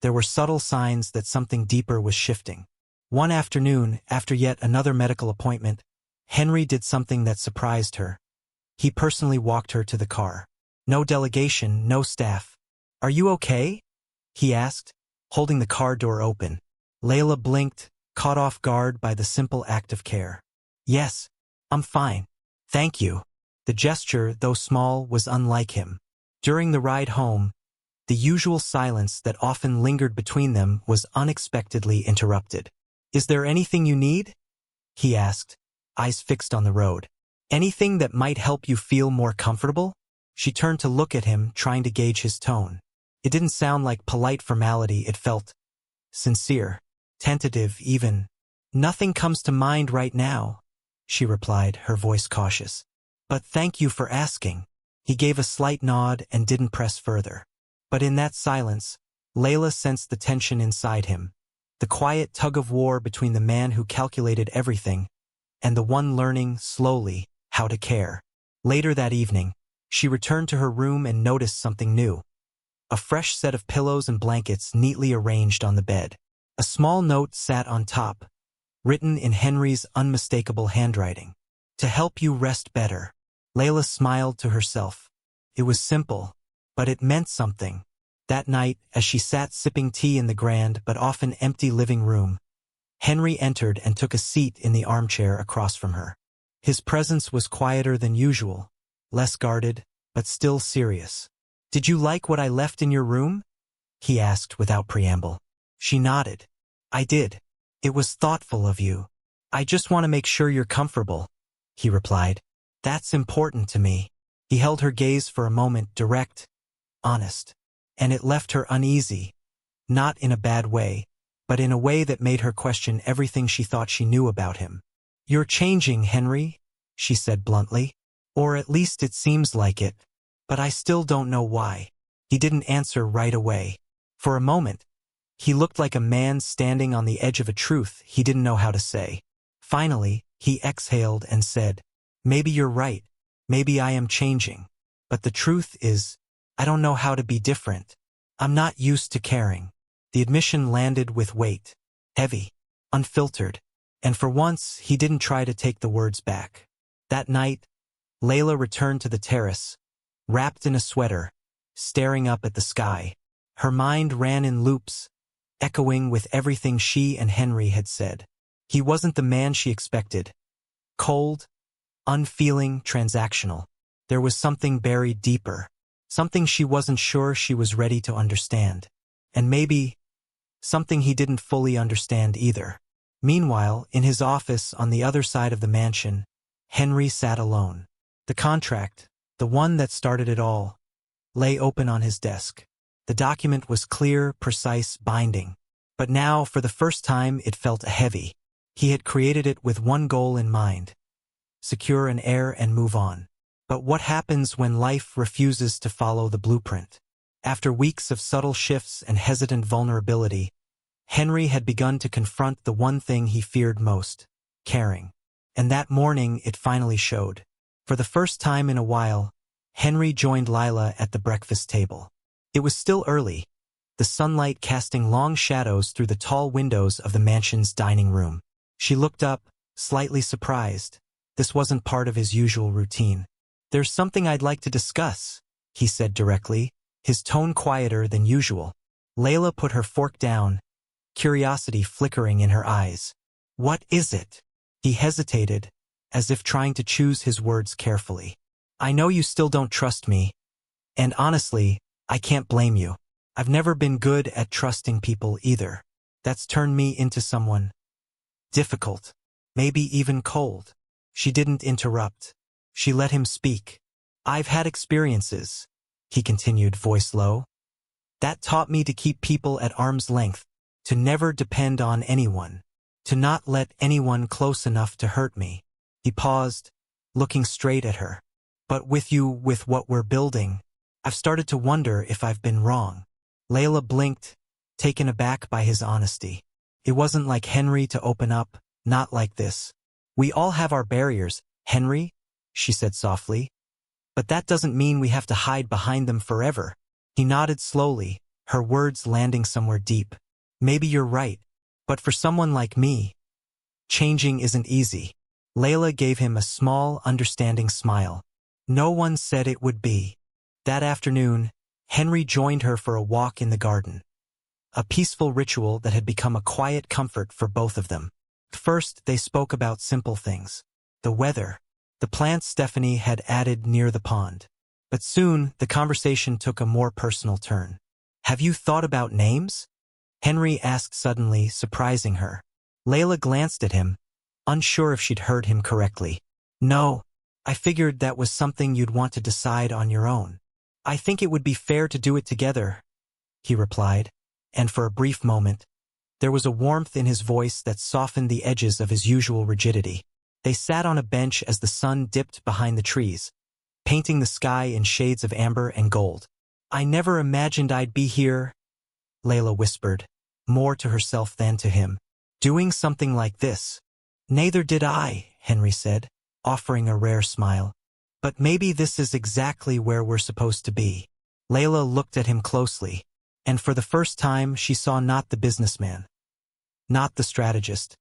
there were subtle signs that something deeper was shifting. One afternoon, after yet another medical appointment, Henry did something that surprised her. He personally walked her to the car. No delegation, no staff. "Are you okay?" he asked, holding the car door open. Layla blinked, caught off guard by the simple act of care. "Yes, I'm fine. Thank you." The gesture, though small, was unlike him. During the ride home, the usual silence that often lingered between them was unexpectedly interrupted. "Is there anything you need?" he asked, eyes fixed on the road. "Anything that might help you feel more comfortable?" She turned to look at him, trying to gauge his tone. It didn't sound like polite formality, it felt sincere, tentative even. "Nothing comes to mind right now," she replied, her voice cautious. "But thank you for asking." He gave a slight nod and didn't press further. But in that silence, Layla sensed the tension inside him, the quiet tug-of-war between the man who calculated everything and the one learning, slowly, how to care. Later that evening, she returned to her room and noticed something new. A fresh set of pillows and blankets neatly arranged on the bed. A small note sat on top, written in Henry's unmistakable handwriting. "To help you rest better." Layla smiled to herself. It was simple, but it meant something. That night, as she sat sipping tea in the grand but often empty living room, Henry entered and took a seat in the armchair across from her. His presence was quieter than usual, less guarded, but still serious. "Did you like what I left in your room?" he asked without preamble. She nodded. "I did. It was thoughtful of you." "I just want to make sure you're comfortable," he replied. "That's important to me." He held her gaze for a moment, direct, honest, and it left her uneasy, not in a bad way, but in a way that made her question everything she thought she knew about him. "You're changing, Henry," she said bluntly. "Or at least it seems like it. But I still don't know why." He didn't answer right away. For a moment, he looked like a man standing on the edge of a truth he didn't know how to say. Finally, he exhaled and said, "Maybe you're right. Maybe I am changing. But the truth is, I don't know how to be different. I'm not used to caring." The admission landed with weight, heavy, unfiltered, and for once he didn't try to take the words back. That night, Layla returned to the terrace, wrapped in a sweater, staring up at the sky. Her mind ran in loops, echoing with everything she and Henry had said. He wasn't the man she expected. Cold, unfeeling, transactional. There was something buried deeper, something she wasn't sure she was ready to understand. And maybe, something he didn't fully understand either. Meanwhile, in his office on the other side of the mansion, Henry sat alone. The contract, the one that started it all, lay open on his desk. The document was clear, precise, binding. But now, for the first time, it felt heavy. He had created it with one goal in mind: secure an heir and move on. But what happens when life refuses to follow the blueprint? After weeks of subtle shifts and hesitant vulnerability, Henry had begun to confront the one thing he feared most: caring. And that morning it finally showed. For the first time in a while, Henry joined Lila at the breakfast table. It was still early, the sunlight casting long shadows through the tall windows of the mansion's dining room. She looked up, slightly surprised. This wasn't part of his usual routine. "There's something I'd like to discuss," he said directly, his tone quieter than usual. Layla put her fork down, curiosity flickering in her eyes. "What is it?" He hesitated, as if trying to choose his words carefully. "I know you still don't trust me, and honestly, I can't blame you. I've never been good at trusting people either. That's turned me into someone difficult, maybe even cold." She didn't interrupt. She let him speak. "I've had experiences," he continued, voice low, "that taught me to keep people at arm's length, to never depend on anyone, to not let anyone close enough to hurt me." He paused, looking straight at her. "But with what we're building, I've started to wonder if I've been wrong." Layla blinked, taken aback by his honesty. It wasn't like Henry to open up, not like this. "We all have our barriers, Henry," she said softly. "But that doesn't mean we have to hide behind them forever." He nodded slowly, her words landing somewhere deep. "Maybe you're right, but for someone like me, changing isn't easy." Layla gave him a small, understanding smile. "No one said it would be." That afternoon, Henry joined her for a walk in the garden. A peaceful ritual that had become a quiet comfort for both of them. First, they spoke about simple things: the weather, the plants Stephanie had added near the pond. But soon, the conversation took a more personal turn. "Have you thought about names?" Henry asked suddenly, surprising her. Layla glanced at him, unsure if she'd heard him correctly. "No, I figured that was something you'd want to decide on your own. I think it would be fair to do it together," he replied, and for a brief moment, there was a warmth in his voice that softened the edges of his usual rigidity. They sat on a bench as the sun dipped behind the trees, painting the sky in shades of amber and gold. "I never imagined I'd be here," Layla whispered, more to herself than to him, "doing something like this." "Neither did I," Henry said, offering a rare smile. "But maybe this is exactly where we're supposed to be." Layla looked at him closely, and for the first time she saw not the businessman, not the strategist,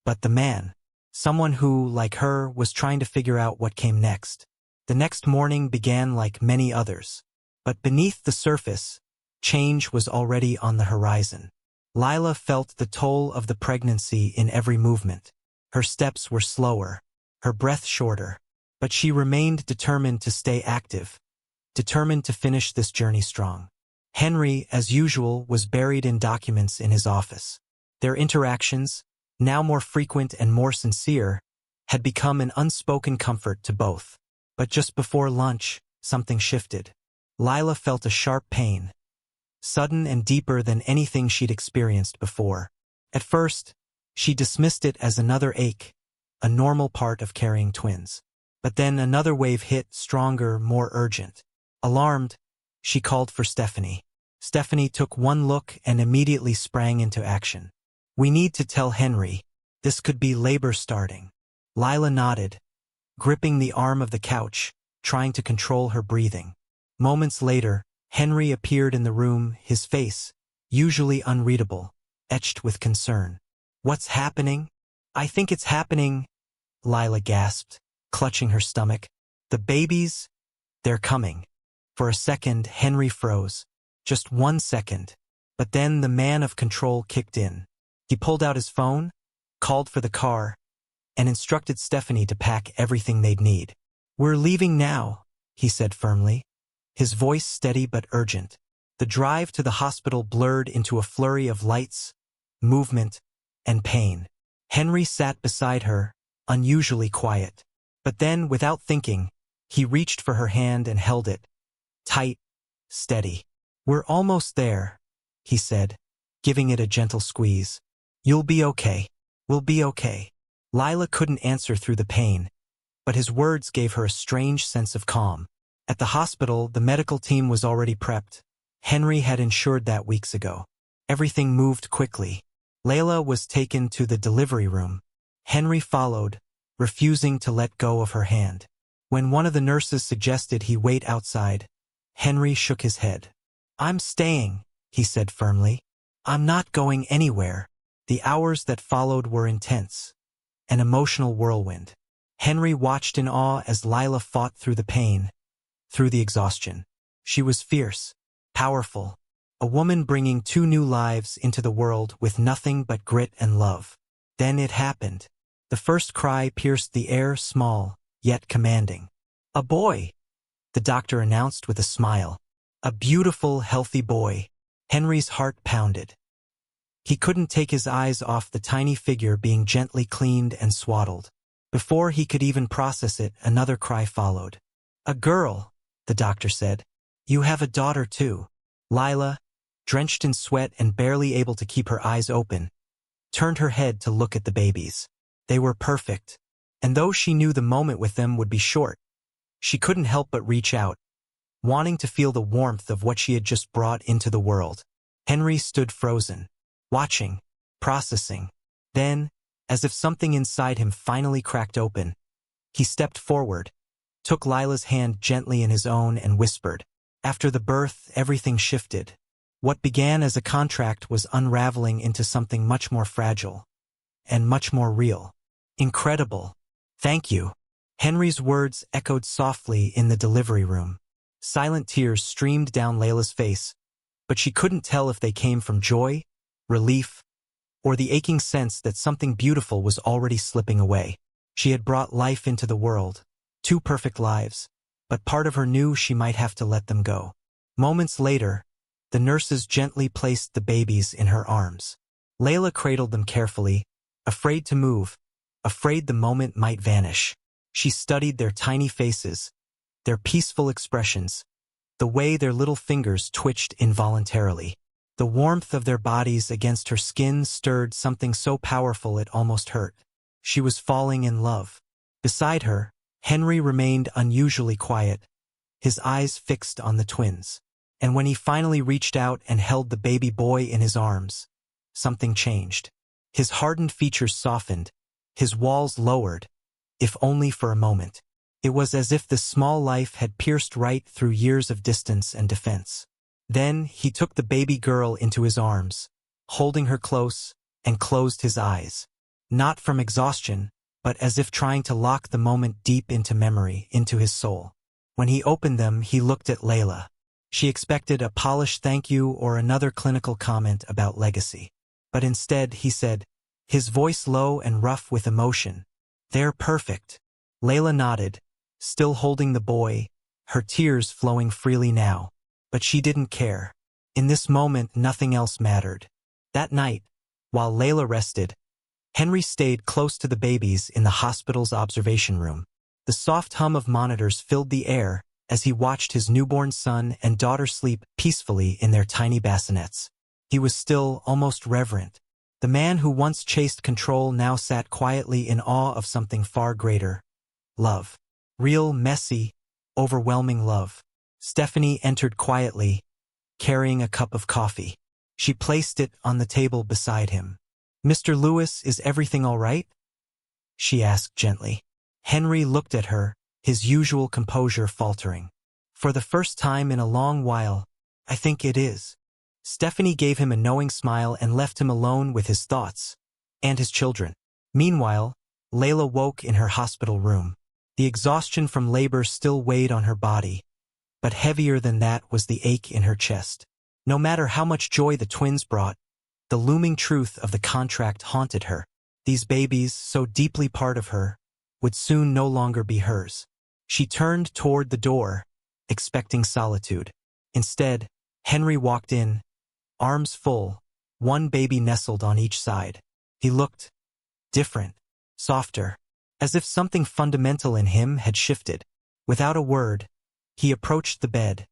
but the man. Someone who, like her, was trying to figure out what came next. The next morning began like many others. But beneath the surface, change was already on the horizon. Lila felt the toll of the pregnancy in every movement. Her steps were slower, her breath shorter, but she remained determined to stay active, determined to finish this journey strong. Henry, as usual, was buried in documents in his office. Their interactions, now more frequent and more sincere, had become an unspoken comfort to both. But just before lunch, something shifted. Lila felt a sharp pain, sudden and deeper than anything she'd experienced before. At first, she dismissed it as another ache, a normal part of carrying twins. But then another wave hit, stronger, more urgent. Alarmed, she called for Stephanie. Stephanie took one look and immediately sprang into action. "We need to tell Henry. This could be labor starting." Lila nodded, gripping the arm of the couch, trying to control her breathing. Moments later, Henry appeared in the room, his face, usually unreadable, etched with concern. "What's happening?" "I think it's happening," Lila gasped, clutching her stomach. "The babies? They're coming." For a second, Henry froze. Just 1 second. But then the man of control kicked in. He pulled out his phone, called for the car, and instructed Stephanie to pack everything they'd need. "We're leaving now," he said firmly, his voice steady but urgent. The drive to the hospital blurred into a flurry of lights, movement, and pain. Henry sat beside her, unusually quiet. But then, without thinking, he reached for her hand and held it. Tight, steady. "We're almost there," he said, giving it a gentle squeeze. "You'll be okay. We'll be okay." Lila couldn't answer through the pain, but his words gave her a strange sense of calm. At the hospital, the medical team was already prepped. Henry had ensured that weeks ago. Everything moved quickly. Layla was taken to the delivery room. Henry followed, refusing to let go of her hand. When one of the nurses suggested he wait outside, Henry shook his head. "I'm staying," he said firmly. "I'm not going anywhere." The hours that followed were intense, an emotional whirlwind. Henry watched in awe as Lila fought through the pain, through the exhaustion. She was fierce, powerful, a woman bringing 2 new lives into the world with nothing but grit and love. Then it happened. The first cry pierced the air, small, yet commanding. "A boy," the doctor announced with a smile. A beautiful, healthy boy. Henry's heart pounded. He couldn't take his eyes off the tiny figure being gently cleaned and swaddled. Before he could even process it, another cry followed. "A girl," the doctor said. "You have a daughter too." Lila, drenched in sweat and barely able to keep her eyes open, turned her head to look at the babies. They were perfect, and though she knew the moment with them would be short, she couldn't help but reach out, wanting to feel the warmth of what she had just brought into the world. Henry stood frozen, watching, processing. Then, as if something inside him finally cracked open, he stepped forward, took Lila's hand gently in his own and whispered. After the birth, everything shifted. What began as a contract was unraveling into something much more fragile and much more real. "Incredible. Thank you." Henry's words echoed softly in the delivery room. Silent tears streamed down Layla's face, but she couldn't tell if they came from joy, relief, or the aching sense that something beautiful was already slipping away. She had brought life into the world, 2 perfect lives, but part of her knew she might have to let them go. Moments later, the nurses gently placed the babies in her arms. Layla cradled them carefully, afraid to move, afraid the moment might vanish. She studied their tiny faces, their peaceful expressions, the way their little fingers twitched involuntarily. The warmth of their bodies against her skin stirred something so powerful it almost hurt. She was falling in love. Beside her, Henry remained unusually quiet, his eyes fixed on the twins. And when he finally reached out and held the baby boy in his arms, something changed. His hardened features softened, his walls lowered, if only for a moment. It was as if the small life had pierced right through years of distance and defense. Then he took the baby girl into his arms, holding her close, and closed his eyes. Not from exhaustion, but as if trying to lock the moment deep into memory, into his soul. When he opened them, he looked at Layla. She expected a polished thank you or another clinical comment about legacy. But instead, he said, his voice low and rough with emotion, "They're perfect." Layla nodded, still holding the boy, her tears flowing freely now. But she didn't care. In this moment, nothing else mattered. That night, while Layla rested, Henry stayed close to the babies in the hospital's observation room. The soft hum of monitors filled the air as he watched his newborn son and daughter sleep peacefully in their tiny bassinets. He was still, almost reverent. The man who once chased control now sat quietly in awe of something far greater. Love. Real, messy, overwhelming love. Stephanie entered quietly, carrying a cup of coffee. She placed it on the table beside him. "Mr. Lewis, is everything all right?" she asked gently. Henry looked at her, his usual composure faltering. "For the first time in a long while, I think it is." Stephanie gave him a knowing smile and left him alone with his thoughts and his children. Meanwhile, Layla woke in her hospital room. The exhaustion from labor still weighed on her body, but heavier than that was the ache in her chest. No matter how much joy the twins brought, the looming truth of the contract haunted her. These babies, so deeply part of her, would soon no longer be hers. She turned toward the door, expecting solitude. Instead, Henry walked in, arms full, one baby nestled on each side. He looked different, softer, as if something fundamental in him had shifted. Without a word, he approached the bed,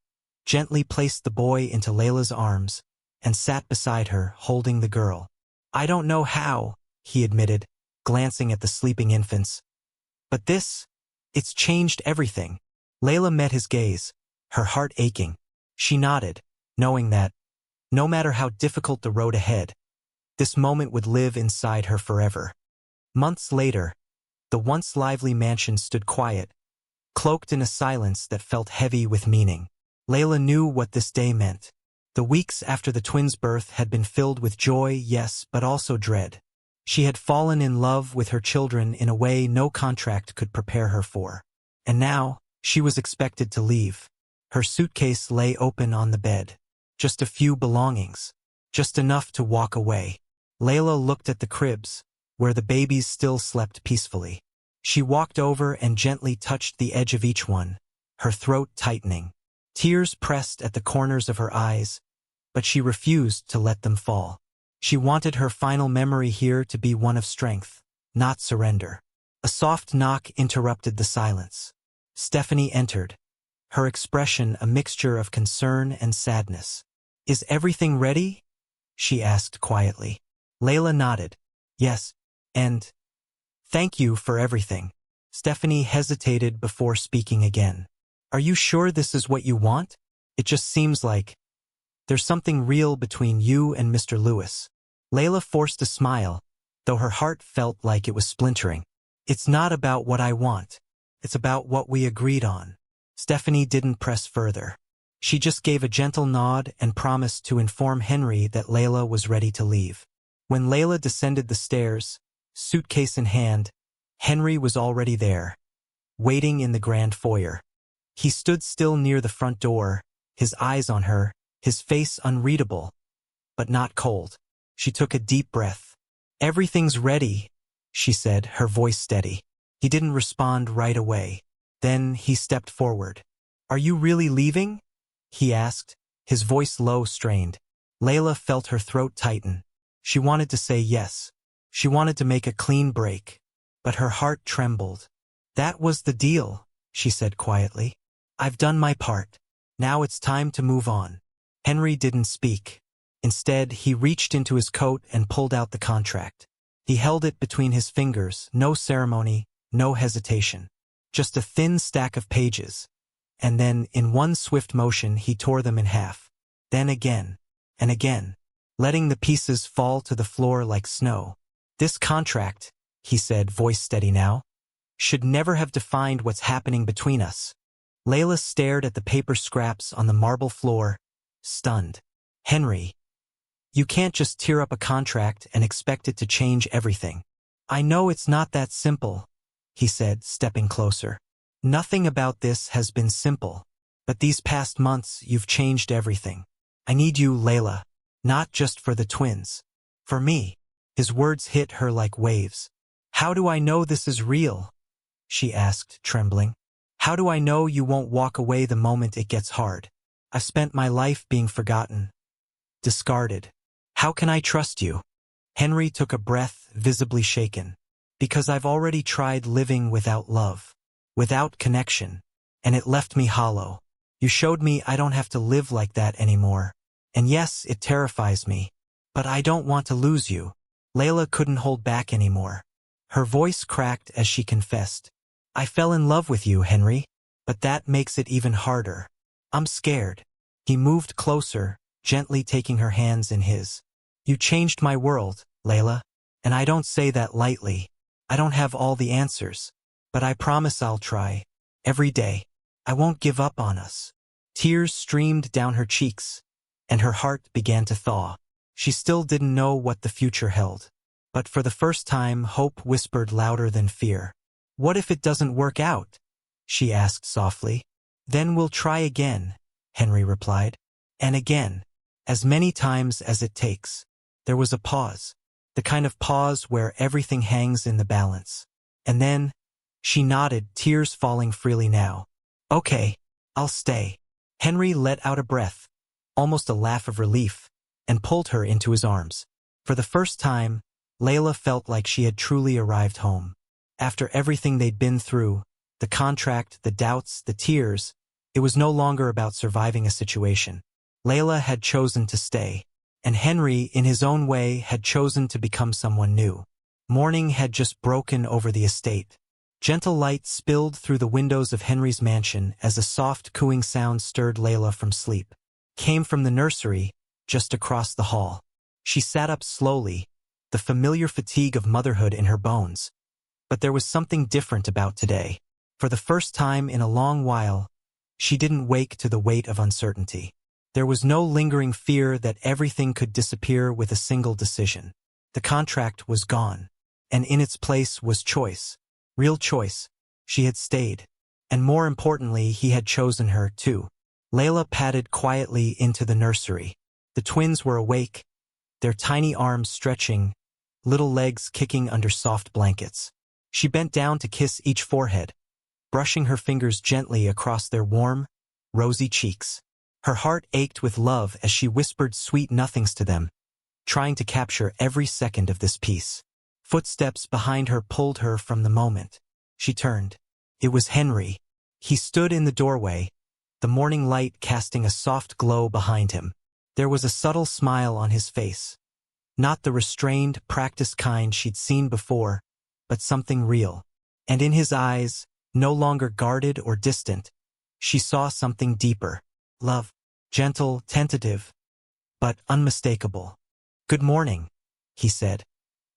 gently placed the boy into Layla's arms, and sat beside her, holding the girl. "I don't know how," he admitted, glancing at the sleeping infants. "But it's changed everything." Layla met his gaze, her heart aching. She nodded, knowing that, no matter how difficult the road ahead, this moment would live inside her forever. Months later, the once lively mansion stood quiet, cloaked in a silence that felt heavy with meaning. Layla knew what this day meant. The weeks after the twins' birth had been filled with joy, yes, but also dread. She had fallen in love with her children in a way no contract could prepare her for. And now, she was expected to leave. Her suitcase lay open on the bed. Just a few belongings. Just enough to walk away. Layla looked at the cribs, where the babies still slept peacefully. She walked over and gently touched the edge of each one, her throat tightening. Tears pressed at the corners of her eyes, but she refused to let them fall. She wanted her final memory here to be one of strength, not surrender. A soft knock interrupted the silence. Stephanie entered, her expression a mixture of concern and sadness. "Is everything ready?" she asked quietly. Layla nodded. "Yes, and thank you for everything." Stephanie hesitated before speaking again. "Are you sure this is what you want? It just seems like there's something real between you and Mr. Lewis." Layla forced a smile, though her heart felt like it was splintering. "It's not about what I want. It's about what we agreed on." Stephanie didn't press further. She just gave a gentle nod and promised to inform Henry that Layla was ready to leave. When Layla descended the stairs, suitcase in hand, Henry was already there, waiting in the grand foyer. He stood still near the front door, his eyes on her, his face unreadable, but not cold. She took a deep breath. "Everything's ready," she said, her voice steady. He didn't respond right away. Then he stepped forward. "Are you really leaving?" he asked, his voice low, strained. Layla felt her throat tighten. She wanted to say yes. She wanted to make a clean break, but her heart trembled. "That was the deal," she said quietly. "I've done my part. Now it's time to move on." Henry didn't speak. Instead, he reached into his coat and pulled out the contract. He held it between his fingers, no ceremony, no hesitation. Just a thin stack of pages. And then, in one swift motion, he tore them in half. Then again, and again, letting the pieces fall to the floor like snow. "This contract," he said, voice steady now, "should never have defined what's happening between us." Layla stared at the paper scraps on the marble floor, stunned. "Henry, you can't just tear up a contract and expect it to change everything." "I know it's not that simple," he said, stepping closer. "Nothing about this has been simple. But these past months, you've changed everything. I need you, Layla. Not just for the twins. For me." His words hit her like waves. "How do I know this is real?" she asked, trembling. "How do I know you won't walk away the moment it gets hard? I've spent my life being forgotten, discarded. How can I trust you?" Henry took a breath, visibly shaken. "Because I've already tried living without love, without connection, and it left me hollow. You showed me I don't have to live like that anymore. And yes, it terrifies me. But I don't want to lose you." Layla couldn't hold back anymore. Her voice cracked as she confessed. "I fell in love with you, Henry. But that makes it even harder. I'm scared." He moved closer, gently taking her hands in his. "You changed my world, Layla. And I don't say that lightly. I don't have all the answers. But I promise I'll try. Every day. I won't give up on us." Tears streamed down her cheeks, and her heart began to thaw. She still didn't know what the future held. But for the first time, hope whispered louder than fear. "What if it doesn't work out?" she asked softly. "Then we'll try again," Henry replied. "And again. As many times as it takes." There was a pause. The kind of pause where everything hangs in the balance. And then, she nodded, tears falling freely now. "Okay, I'll stay." Henry let out a breath, almost a laugh of relief, and pulled her into his arms. For the first time, Layla felt like she had truly arrived home. After everything they'd been through, the contract, the doubts, the tears, it was no longer about surviving a situation. Layla had chosen to stay, and Henry, in his own way, had chosen to become someone new. Morning had just broken over the estate. Gentle light spilled through the windows of Henry's mansion as a soft cooing sound stirred Layla from sleep. Came from the nursery, just across the hall. She sat up slowly, the familiar fatigue of motherhood in her bones. But there was something different about today. For the first time in a long while, she didn't wake to the weight of uncertainty. There was no lingering fear that everything could disappear with a single decision. The contract was gone, and in its place was choice. Real choice. She had stayed. And more importantly, he had chosen her, too. Layla padded quietly into the nursery. The twins were awake, their tiny arms stretching, little legs kicking under soft blankets. She bent down to kiss each forehead, brushing her fingers gently across their warm, rosy cheeks. Her heart ached with love as she whispered sweet nothings to them, trying to capture every second of this peace. Footsteps behind her pulled her from the moment. She turned. It was Henry. He stood in the doorway, the morning light casting a soft glow behind him. There was a subtle smile on his face. Not the restrained, practiced kind she'd seen before, but something real. And in his eyes, no longer guarded or distant, she saw something deeper. Love. Gentle, tentative, but unmistakable. "Good morning," he said,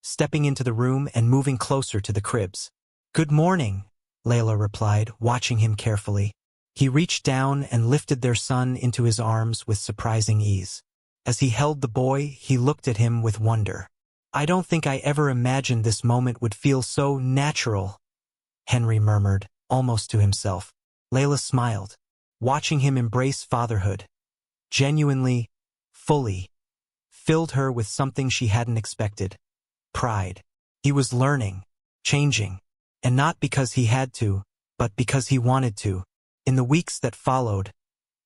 stepping into the room and moving closer to the cribs. "Good morning," Layla replied, watching him carefully. He reached down and lifted their son into his arms with surprising ease. As he held the boy, he looked at him with wonder. "I don't think I ever imagined this moment would feel so natural," Henry murmured, almost to himself. Layla smiled, watching him embrace fatherhood. Genuinely, fully, filled her with something she hadn't expected. Pride. He was learning, changing, and not because he had to, but because he wanted to. In the weeks that followed,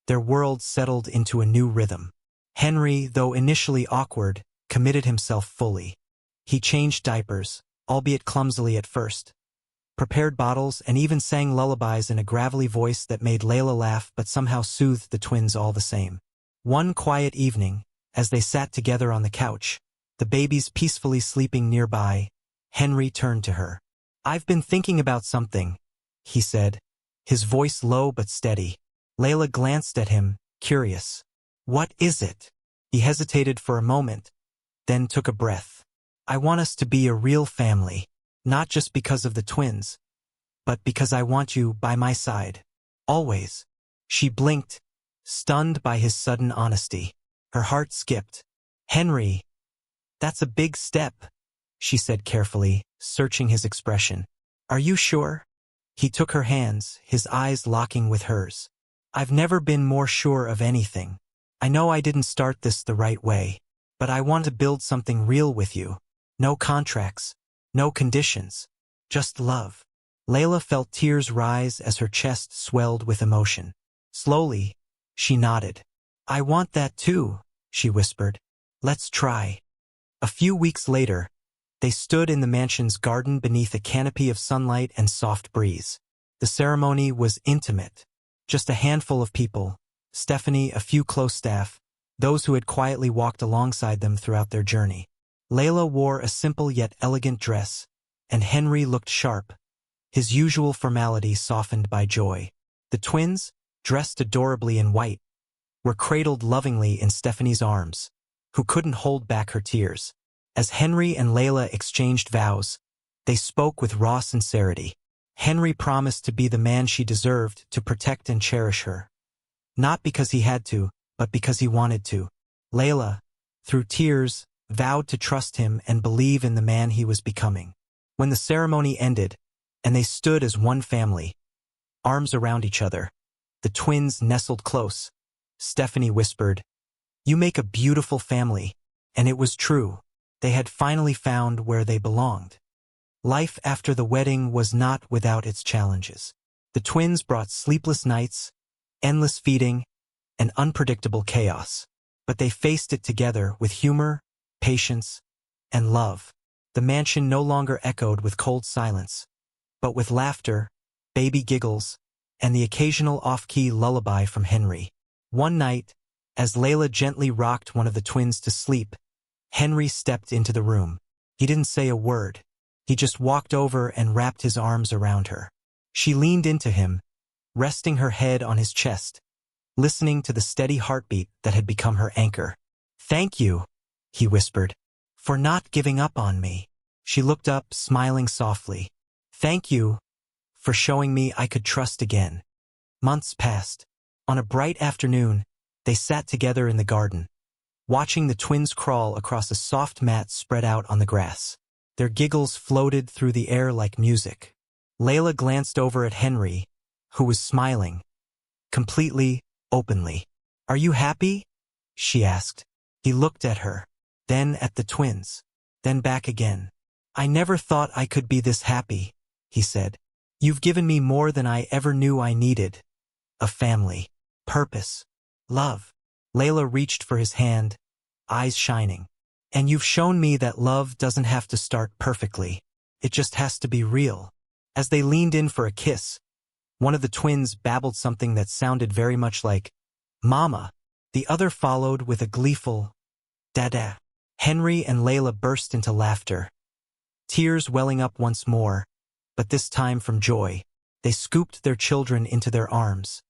their world settled into a new rhythm. Henry, though initially awkward, committed himself fully. He changed diapers, albeit clumsily at first, prepared bottles, and even sang lullabies in a gravelly voice that made Layla laugh but somehow soothed the twins all the same. One quiet evening, as they sat together on the couch, the babies peacefully sleeping nearby, Henry turned to her. "I've been thinking about something," he said, his voice low but steady. Layla glanced at him, curious. "What is it?" He hesitated for a moment, then took a breath. "I want us to be a real family, not just because of the twins, but because I want you by my side. Always." She blinked, stunned by his sudden honesty. Her heart skipped. "Henry, that's a big step," she said carefully, searching his expression. "Are you sure?" He took her hands, his eyes locking with hers. "I've never been more sure of anything. I know I didn't start this the right way, but I want to build something real with you. No contracts, no conditions, just love." Layla felt tears rise as her chest swelled with emotion. Slowly, she nodded. "I want that too," she whispered. "Let's try." A few weeks later, they stood in the mansion's garden beneath a canopy of sunlight and soft breeze. The ceremony was intimate. Just a handful of people, Stephanie, a few close staff, those who had quietly walked alongside them throughout their journey. Layla wore a simple yet elegant dress, and Henry looked sharp, his usual formality softened by joy. The twins, dressed adorably in white, were cradled lovingly in Stephanie's arms, who couldn't hold back her tears. As Henry and Layla exchanged vows, they spoke with raw sincerity. Henry promised to be the man she deserved, to protect and cherish her. Not because he had to, but because he wanted to. Layla, through tears, vowed to trust him and believe in the man he was becoming. When the ceremony ended, and they stood as one family, arms around each other, the twins nestled close, Stephanie whispered, "You make a beautiful family," and it was true. They had finally found where they belonged. Life after the wedding was not without its challenges. The twins brought sleepless nights, endless feeding, and unpredictable chaos. But they faced it together with humor, patience, and love. The mansion no longer echoed with cold silence, but with laughter, baby giggles, and the occasional off-key lullaby from Henry. One night, as Layla gently rocked one of the twins to sleep, Henry stepped into the room. He didn't say a word. He just walked over and wrapped his arms around her. She leaned into him, resting her head on his chest, listening to the steady heartbeat that had become her anchor. "Thank you," he whispered, "for not giving up on me." She looked up, smiling softly. "Thank you for showing me I could trust again." Months passed. On a bright afternoon, they sat together in the garden, watching the twins crawl across a soft mat spread out on the grass. Their giggles floated through the air like music. Layla glanced over at Henry, who was smiling, completely, openly. "Are you happy?" she asked. He looked at her, then at the twins, then back again. "I never thought I could be this happy," he said. "You've given me more than I ever knew I needed. A family, purpose, love." Layla reached for his hand, eyes shining. "And you've shown me that love doesn't have to start perfectly. It just has to be real." As they leaned in for a kiss, one of the twins babbled something that sounded very much like "Mama." The other followed with a gleeful "Dada." Henry and Layla burst into laughter, tears welling up once more, but this time from joy. They scooped their children into their arms,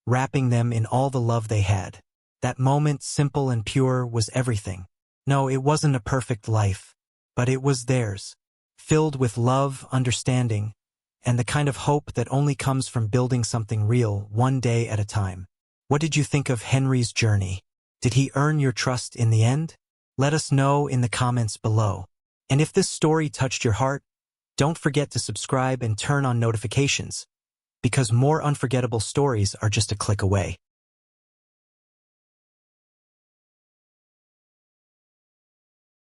wrapping them in all the love they had. That moment, simple and pure, was everything. No, it wasn't a perfect life, but it was theirs, filled with love, understanding, and the kind of hope that only comes from building something real one day at a time. What did you think of Henry's journey? Did he earn your trust in the end? Let us know in the comments below. And if this story touched your heart, don't forget to subscribe and turn on notifications, because more unforgettable stories are just a click away.